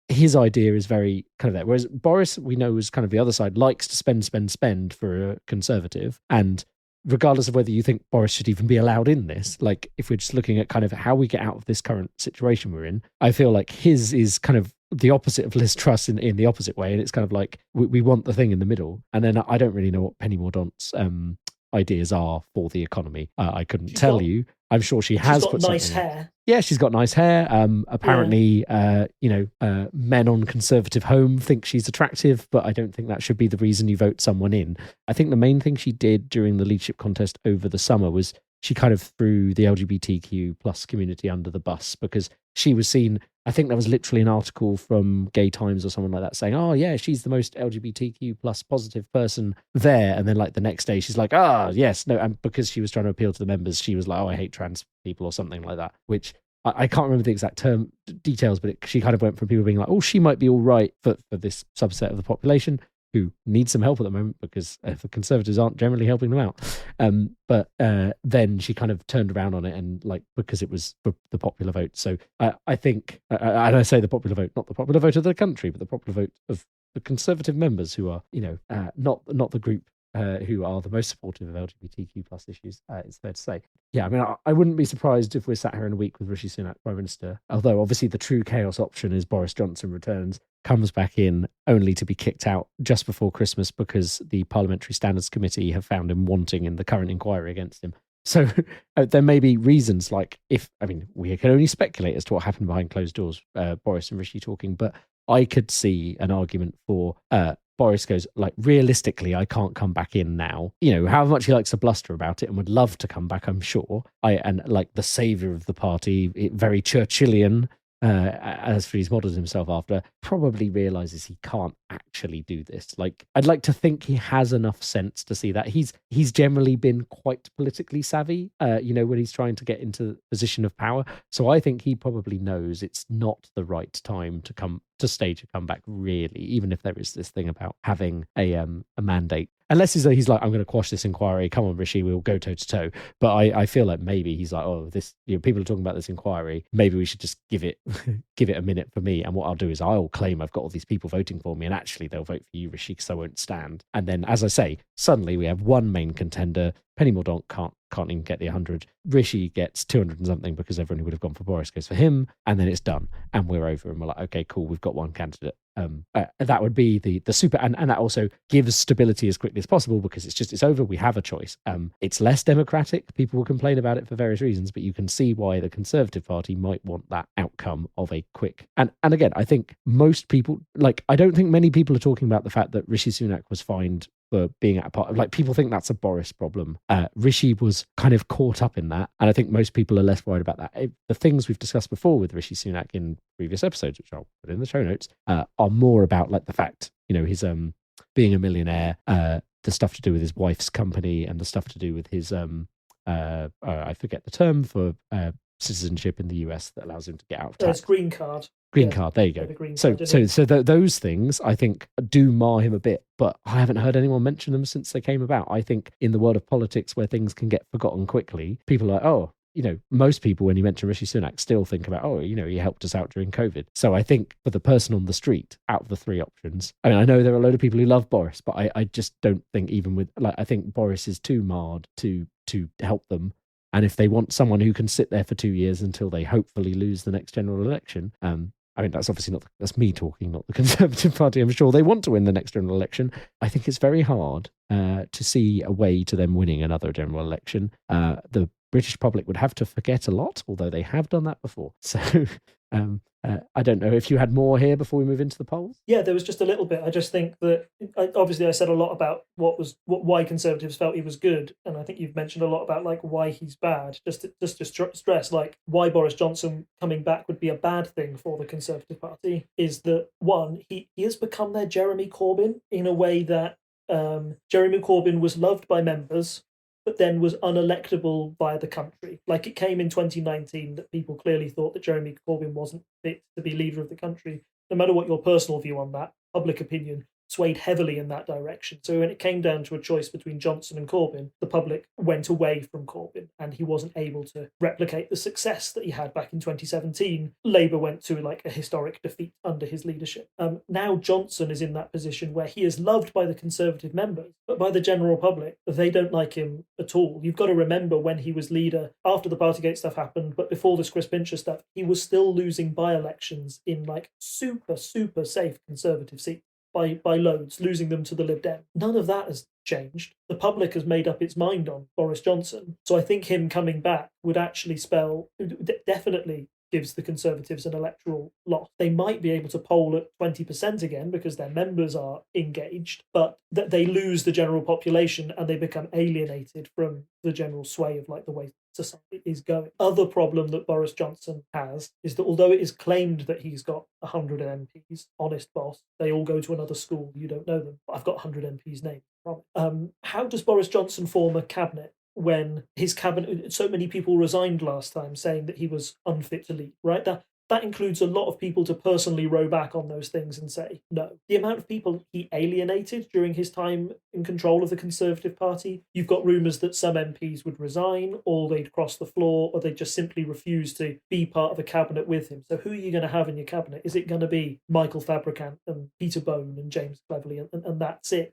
his idea is very kind of there. Whereas Boris, we know, is kind of the other side, likes to spend for a Conservative. And regardless of whether you think Boris should even be allowed in this, like if we're just looking at kind of how we get out of this current situation we're in, I feel like his is kind of the opposite of Liz Truss in the opposite way. And it's kind of like we want the thing in the middle. And then I don't really know what Penny Mordaunt's ideas are for the economy. I couldn't tell you. I'm sure she has put nice hair. Yeah, she's got nice hair. Apparently, men on Conservative home think she's attractive, but I don't think that should be the reason you vote someone in. I think the main thing she did during the leadership contest over the summer was she kind of threw the LGBTQ plus community under the bus because she was seen, I think there was literally an article from Gay Times or someone like that saying, oh yeah, she's the most LGBTQ plus positive person there. And then like the next day she's like, yes, no. And because she was trying to appeal to the members, she was like, oh, I hate trans people or something like that, which I can't remember the exact details, but she kind of went from people being like, oh, she might be all right for this subset of the population who need some help at the moment because the Conservatives aren't generally helping them out. But then she kind of turned around on it, and like, because it was for the popular vote. So I think, and I say the popular vote, not the popular vote of the country, but the popular vote of the Conservative members who are, not the group who are the most supportive of LGBTQ plus issues, it's fair to say. Yeah, I mean, I wouldn't be surprised if we're sat here in a week with Rishi Sunak Prime Minister, although obviously the true chaos option is Boris Johnson returns, comes back in only to be kicked out just before Christmas because the Parliamentary Standards Committee have found him wanting in the current inquiry against him. So there may be reasons like, we can only speculate as to what happened behind closed doors, Boris and Rishi talking, but I could see an argument for Boris goes, like, realistically, I can't come back in now. However much he likes to bluster about it and would love to come back, I'm sure. And like the saviour of the party, very Churchillian, as he's modelled himself after, probably realises he can't actually do this. Like, I'd like to think he has enough sense to see that. He's generally been quite politically savvy, when he's trying to get into a position of power. So I think he probably knows it's not the right time to stage a comeback, really, even if there is this thing about having a mandate. Unless he's like, I'm going to quash this inquiry. Come on, Rishi, we'll go toe to toe. But I feel like maybe he's like, oh, this, people are talking about this inquiry. Maybe we should just give it a minute for me. And what I'll do is I'll claim I've got all these people voting for me, and actually they'll vote for you, Rishi, because I won't stand. And then, as I say, suddenly we have one main contender. Penny Mordaunt can't even get the 100. Rishi gets 200 and something because everyone who would have gone for Boris goes for him, and then it's done, and we're over, and we're like, okay, cool, we've got one candidate. That would be the super, and that also gives stability as quickly as possible because it's over. We have a choice. It's less democratic. People will complain about it for various reasons, but you can see why the Conservative Party might want that outcome of a quick. And again, I think most people, like, I don't think many people are talking about the fact that Rishi Sunak was fined for being at a part of, like, people think that's a Boris problem. Rishi was kind of caught up in that, and I think most people are less worried about that. The things we've discussed before with Rishi Sunak in previous episodes, which I'll put in the show notes, are more about like the fact, his being a millionaire, the stuff to do with his wife's company, and the stuff to do with his I forget the term for citizenship in the US that allows him to get out of tax. Green card. Green card, there you go. Those things, I think, do mar him a bit, but I haven't heard anyone mention them since they came about. I think in the world of politics where things can get forgotten quickly, people are like, oh, most people, when you mention Rishi Sunak, still think about, oh, he helped us out during COVID. So I think for the person on the street, out of the three options, I mean, I know there are a load of people who love Boris, but I just don't think, even with, like, I think Boris is too marred to help them. And if they want someone who can sit there for 2 years until they hopefully lose the next general election, I mean, that's obviously that's me talking, not the Conservative Party. I'm sure they want to win the next general election. I think it's very hard to see a way to them winning another general election. The British public would have to forget a lot, although they have done that before. So I don't know if you had more here before we move into the polls. Yeah, there was just a little bit. I just think that obviously I said a lot about why Conservatives felt he was good, and I think you've mentioned a lot about like why he's bad. Just to stress, like, why Boris Johnson coming back would be a bad thing for the Conservative Party is that, one, he has become their Jeremy Corbyn in a way that Jeremy Corbyn was loved by members, but then was unelectable by the country. Like, it came in 2019 that people clearly thought that Jeremy Corbyn wasn't fit to be leader of the country. No matter what your personal view on that, public opinion swayed heavily in that direction. So when it came down to a choice between Johnson and Corbyn, the public went away from Corbyn, and he wasn't able to replicate the success that he had back in 2017. Labour went to like a historic defeat under his leadership. Now Johnson is in that position where he is loved by the Conservative members, but by the general public, they don't like him at all. You've got to remember when he was leader, after the Partygate stuff happened, but before this Chris Pincher stuff, he was still losing by-elections in like super, super safe Conservative seats. By loads, losing them to the Lib Dem. None of that has changed. The public has made up its mind on Boris Johnson. So I think him coming back would actually definitely gives the Conservatives an electoral loss. They might be able to poll at 20% again because their members are engaged, but that they lose the general population and they become alienated from the general sway of like the way society is going. Other problem that Boris Johnson has is that although it is claimed that he's got 100 MPs, honest boss, they all go to another school, you don't know them, but I've got 100 MPs named. How does Boris Johnson form a cabinet when his cabinet, so many people resigned last time saying that he was unfit to lead, right? that includes a lot of people to personally row back on those things and say no. The amount of people he alienated during his time in control of the Conservative Party, you've got rumours that some MPs would resign, or they'd cross the floor, or they'd just simply refuse to be part of a cabinet with him. So who are you going to have in your cabinet? Is it going to be Michael Fabricant and Peter Bone and James Cleverly, and that's it?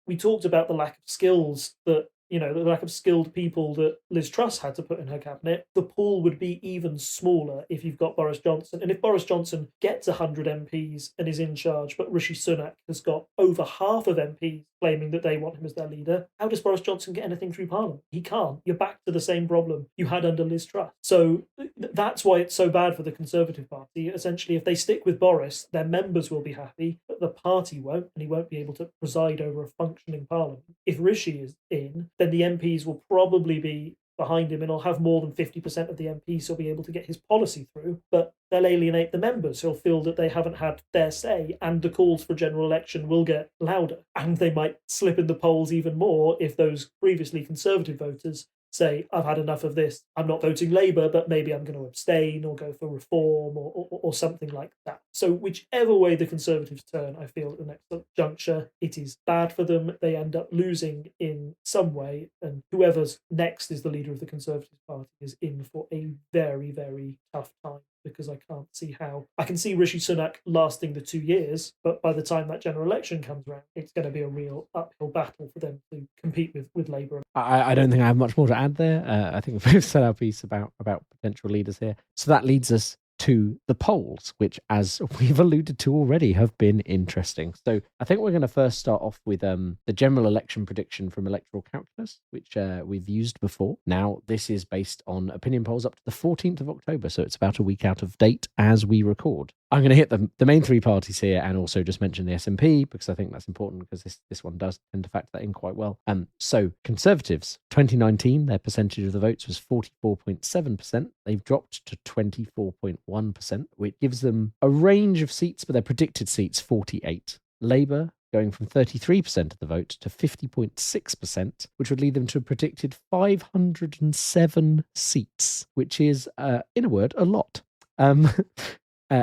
We talked about the lack of skills that the lack of skilled people that Liz Truss had to put in her cabinet. The pool would be even smaller if you've got Boris Johnson. And if Boris Johnson gets 100 MPs and is in charge, but Rishi Sunak has got over half of MPs claiming that they want him as their leader, how does Boris Johnson get anything through Parliament? He can't. You're back to the same problem you had under Liz Truss. So that's why it's so bad for the Conservative Party. Essentially, if they stick with Boris, their members will be happy, but the party won't, and he won't be able to preside over a functioning Parliament. If Rishi is in, then the MPs will probably be behind him and he'll have more than 50% of the MPs, so he'll be able to get his policy through, but they'll alienate the members who'll feel that they haven't had their say, and the calls for general election will get louder, and they might slip in the polls even more if those previously Conservative voters say, I've had enough of this, I'm not voting Labour, but maybe I'm going to abstain or go for reform or something like that. So whichever way the Conservatives turn, I feel at the next juncture, it is bad for them. They end up losing in some way, and whoever's next is the leader of the Conservative Party is in for a very, very tough time, because I can't see how. I can see Rishi Sunak lasting the 2 years, but by the time that general election comes around, it's going to be a real uphill battle for them to compete with Labour. I don't think I have much more to add there. I think we've said our piece about potential leaders here. So that leads us to the polls, which, as we've alluded to already, have been interesting. So I think we're going to first start off with the general election prediction from Electoral Calculus, which we've used before. Now, this is based on opinion polls up to the 14th of October, so it's about a week out of date as we record. I'm going to hit the main three parties here, and also just mention the SNP, because I think that's important, because this one does tend to factor that in quite well. So Conservatives, 2019, their percentage of the votes was 44.7%. They've dropped to 24.1%, which gives them a range of seats, but their predicted seats, 48. Labour, going from 33% of the vote to 50.6%, which would lead them to a predicted 507 seats, which is, in a word, a lot.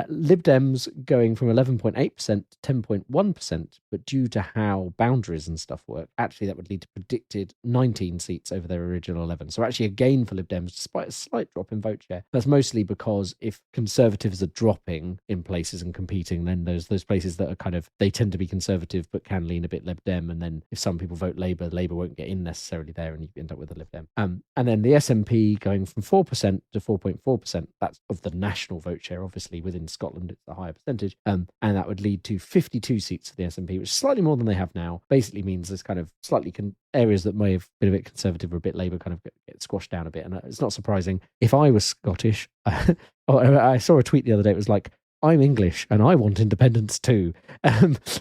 Lib Dems going from 11.8% to 10.1%, but due to how boundaries and stuff work, actually that would lead to predicted 19 seats over their original 11. So actually a gain for Lib Dems, despite a slight drop in vote share. That's mostly because if Conservatives are dropping in places and competing, then those places that are kind of, they tend to be Conservative but can lean a bit Lib Dem, and then if some people vote Labour won't get in necessarily there, and you end up with a Lib Dem. And then the SNP going from 4% to 4.4%, that's of the national vote share, obviously, within Scotland it's the higher percentage, and that would lead to 52 seats for the SNP, which is slightly more than they have now. Basically means there's kind of slightly areas that may have been a bit Conservative or a bit Labour kind of get squashed down a bit, and it's not surprising. If I was Scottish, I saw a tweet the other day, it was like, I'm English and I want independence too.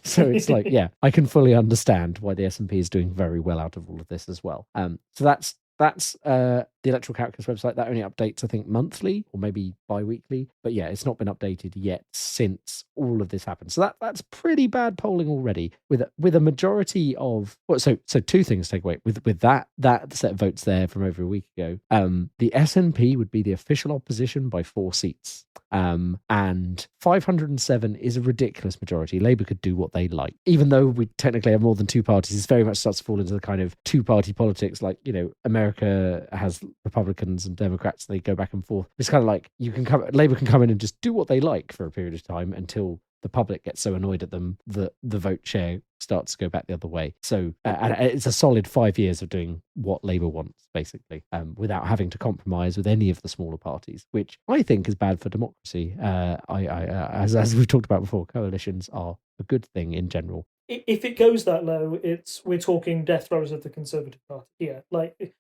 So it's like, yeah, I can fully understand why the SNP is doing very well out of all of this as well. So that's the Electoral Calculus website. That only updates, I think, monthly or maybe bi-weekly. But yeah, it's not been updated yet since all of this happened. So that's pretty bad polling already, with a majority of, well, so two things to take away with that set of votes there from over a week ago. The SNP would be the official opposition by 4 seats. And 507 is a ridiculous majority. Labour could do what they like. Even though we technically have more than 2 parties, it very much starts to fall into the kind of 2-party politics. Like, America has Republicans and Democrats, they go back and forth. It's kind of like Labour can come in and just do what they like for a period of time until the public gets so annoyed at them that the vote share starts to go back the other way. So and it's a solid 5 years of doing what Labour wants, basically, without having to compromise with any of the smaller parties, which I think is bad for democracy. As we've talked about before, coalitions are a good thing in general. If it goes that low, we're talking death throes of the Conservative Party here. Like,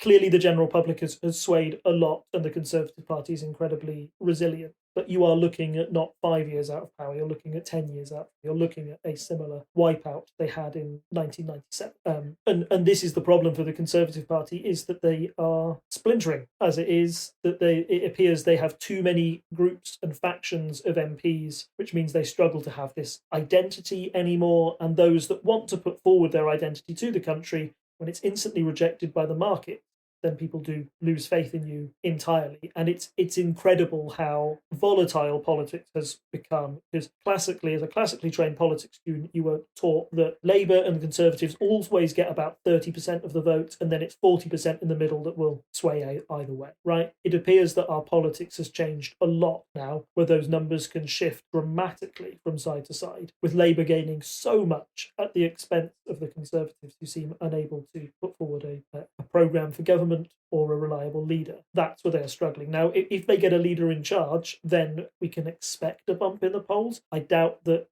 clearly the general public has swayed a lot, and the Conservative Party is incredibly resilient. But you are looking at not 5 years out of power, you're looking at 10 years out. You're looking at a similar wipeout they had in 1997. And this is the problem for the Conservative Party, is that they are splintering, as it is, that it appears they have too many groups and factions of MPs, which means they struggle to have this identity anymore, and those that want to put forward their identity to the country, when it's instantly rejected by the market, then people do lose faith in you entirely. And it's incredible how volatile politics has become, because classically, as a classically trained politics student, you were taught that Labour and the Conservatives always get about 30% of the vote, and then it's 40% in the middle that will sway either way, right? It appears that our politics has changed a lot now, where those numbers can shift dramatically from side to side, with Labour gaining so much at the expense of the Conservatives, who seem unable to put forward a programme for government or a reliable leader. That's where they're struggling. Now, if they get a leader in charge, then we can expect a bump in the polls. I doubt that,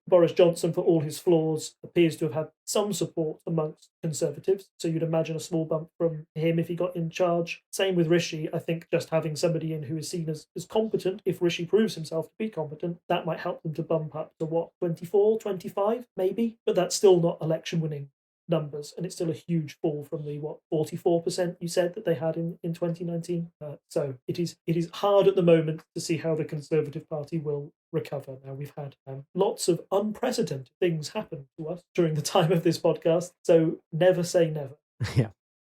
Boris Johnson, for all his flaws, appears to have had some support amongst Conservatives. So you'd imagine a small bump from him if he got in charge. Same with Rishi. I think just having somebody in who is seen as competent, if Rishi proves himself to be competent, that might help them to bump up to 24, 25, maybe? But that's still not election winning numbers, and it's still a huge fall from the 44% you said that they had in 2019. So it is hard at the moment to see how the Conservative Party will recover. Now, we've had lots of unprecedented things happen to us during the time of this podcast, so never say never.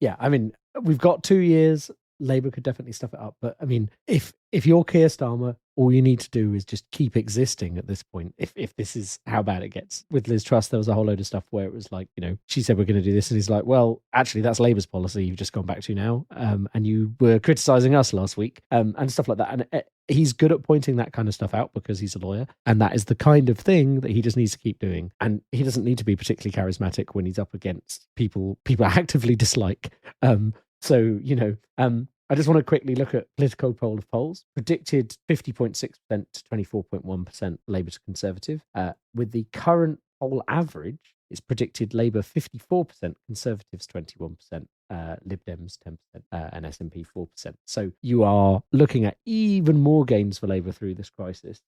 Yeah. I mean, we've got 2 years. Labour could definitely stuff it up, but I mean, if you're Keir Starmer, all you need to do is just keep existing at this point. If this is how bad it gets. With Liz Truss, there was a whole load of stuff where it was like, she said we're going to do this, and he's like, well, actually, that's Labour's policy you've just gone back to now, and you were criticising us last week, and stuff like that. And he's good at pointing that kind of stuff out because he's a lawyer, and that is the kind of thing that he just needs to keep doing. And he doesn't need to be particularly charismatic when he's up against people actively dislike. I just want to quickly look at Politico poll of polls. Predicted 50.6% to 24.1% Labour to Conservative. With the current poll average, it's predicted Labour 54%, Conservatives 21%, Lib Dems 10%, and SNP 4%. So you are looking at even more gains for Labour through this crisis.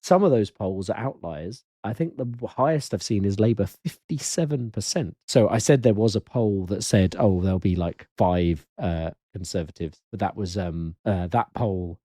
Some of those polls are outliers. I think the highest I've seen is Labour 57%. So I said there was a poll that said, there'll be like 5 Conservatives, but that was that poll.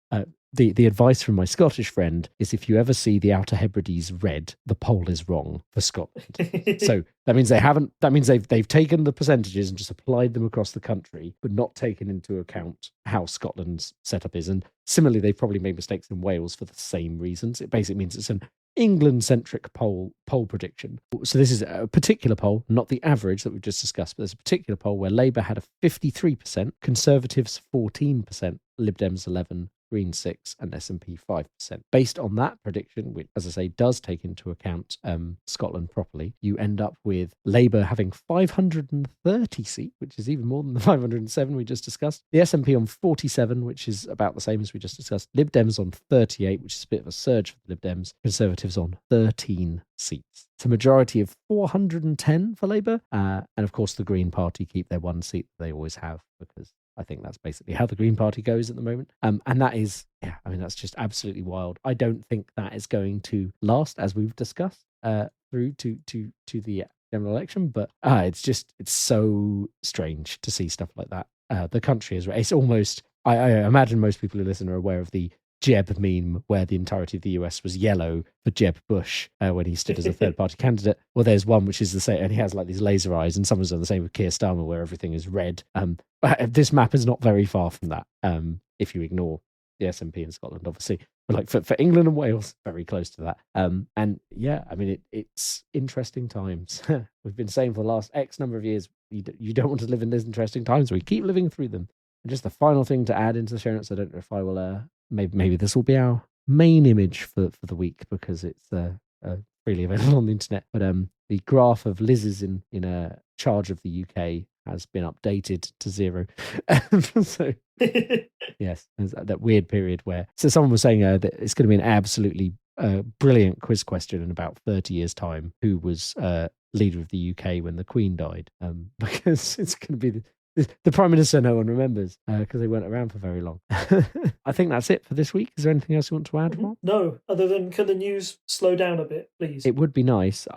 The advice from my Scottish friend is, if you ever see the Outer Hebrides red, the poll is wrong for Scotland. So that means they've taken the percentages and just applied them across the country, but not taken into account how Scotland's setup is. And similarly, they've probably made mistakes in Wales for the same reasons. It basically means it's an England-centric poll prediction. So this is a particular poll, not the average that we've just discussed, but there's a particular poll where Labour had a 53%, Conservatives 14%, Lib Dems 11%, Green 6%, and SNP 5%. Based on that prediction, which, as I say, does take into account Scotland properly, you end up with Labour having 530 seats, which is even more than the 507 we just discussed. The SNP on 47, which is about the same as we just discussed. Lib Dems on 38, which is a bit of a surge for the Lib Dems. Conservatives on 13 seats. It's a majority of 410 for Labour. And of course, the Green Party keep their 1 seat that they always have, because I think that's basically how the Green Party goes at the moment. And that is, that's just absolutely wild. I don't think that is going to last, as we've discussed, through to the general election. But it's so strange to see stuff like that. The country is, it's almost, I imagine most people who listen are aware of the Jeb meme where the entirety of the US was yellow for Jeb Bush when he stood as a third party candidate. Well, there's one which is the same, and he has like these laser eyes, and someone's done the same with Keir Starmer where everything is red. This map is not very far from that, if you ignore the SNP in Scotland, obviously. But like for England and Wales, very close to that. It's interesting times. We've been saying for the last X number of years, you don't want to live in these interesting times. We keep living through them. And just the final thing to add into the show notes, I don't know if I will... Maybe this will be our main image for the week, because it's freely available on the internet. But the graph of Liz's in charge of the UK has been updated to 0. So yes, there's that weird period where someone was saying that it's going to be an absolutely brilliant quiz question in about 30 years' time. Who was leader of the UK when the Queen died? Because it's going to be the Prime Minister no one remembers, because they weren't around for very long. I think that's it for this week. Is there anything else you want to add, Rob? No, other than, can the news slow down a bit, please? It would be nice,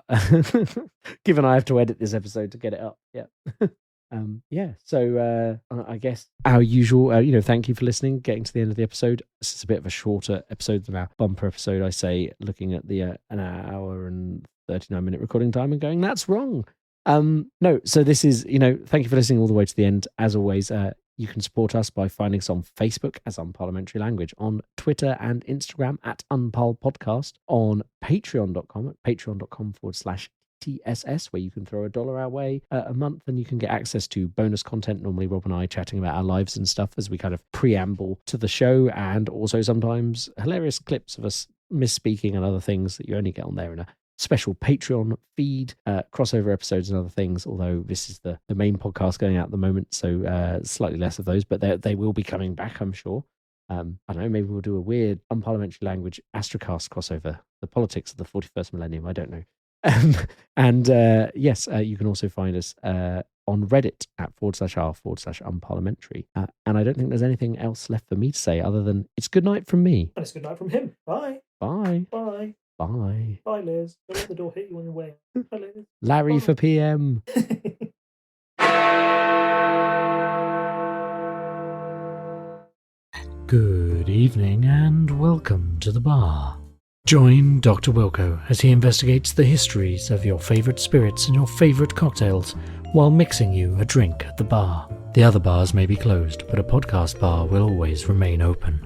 given I have to edit this episode to get it up. Yeah. So I guess our usual, thank you for listening, getting to the end of the episode. This is a bit of a shorter episode than our bumper episode, I say, looking at the an hour and 39-minute recording time and going, that's wrong. No, so this is, thank you for listening all the way to the end. As always, You can support us by finding us on Facebook as Unparliamentary Language, on Twitter and Instagram at UnparlPodcast, on patreon.com at patreon.com/TSS, where you can throw $1 our way a month and you can get access to bonus content. Normally Rob and I chatting about our lives and stuff as we kind of preamble to the show, and also sometimes hilarious clips of us misspeaking and other things that you only get on there in a special Patreon feed, crossover episodes and other things, although this is the main podcast going out at the moment, so slightly less of those, but they will be coming back, I'm sure. I don't know, maybe we'll do a weird Unparliamentary Language Astrocast crossover, the politics of the 41st millennium, I don't know. And yes, you can also find us on Reddit at /r/unparliamentary. And I don't think there's anything else left for me to say other than it's good night from me. And it's good night from him. Bye. Bye. Bye. Bye. Bye, Liz. Don't let the door hit you on your way. Bye, Liz. Larry Bye. for PM. Good evening and welcome to the bar. Join Dr. Wilko as he investigates the histories of your favourite spirits and your favourite cocktails while mixing you a drink at the bar. The other bars may be closed, but a podcast bar will always remain open.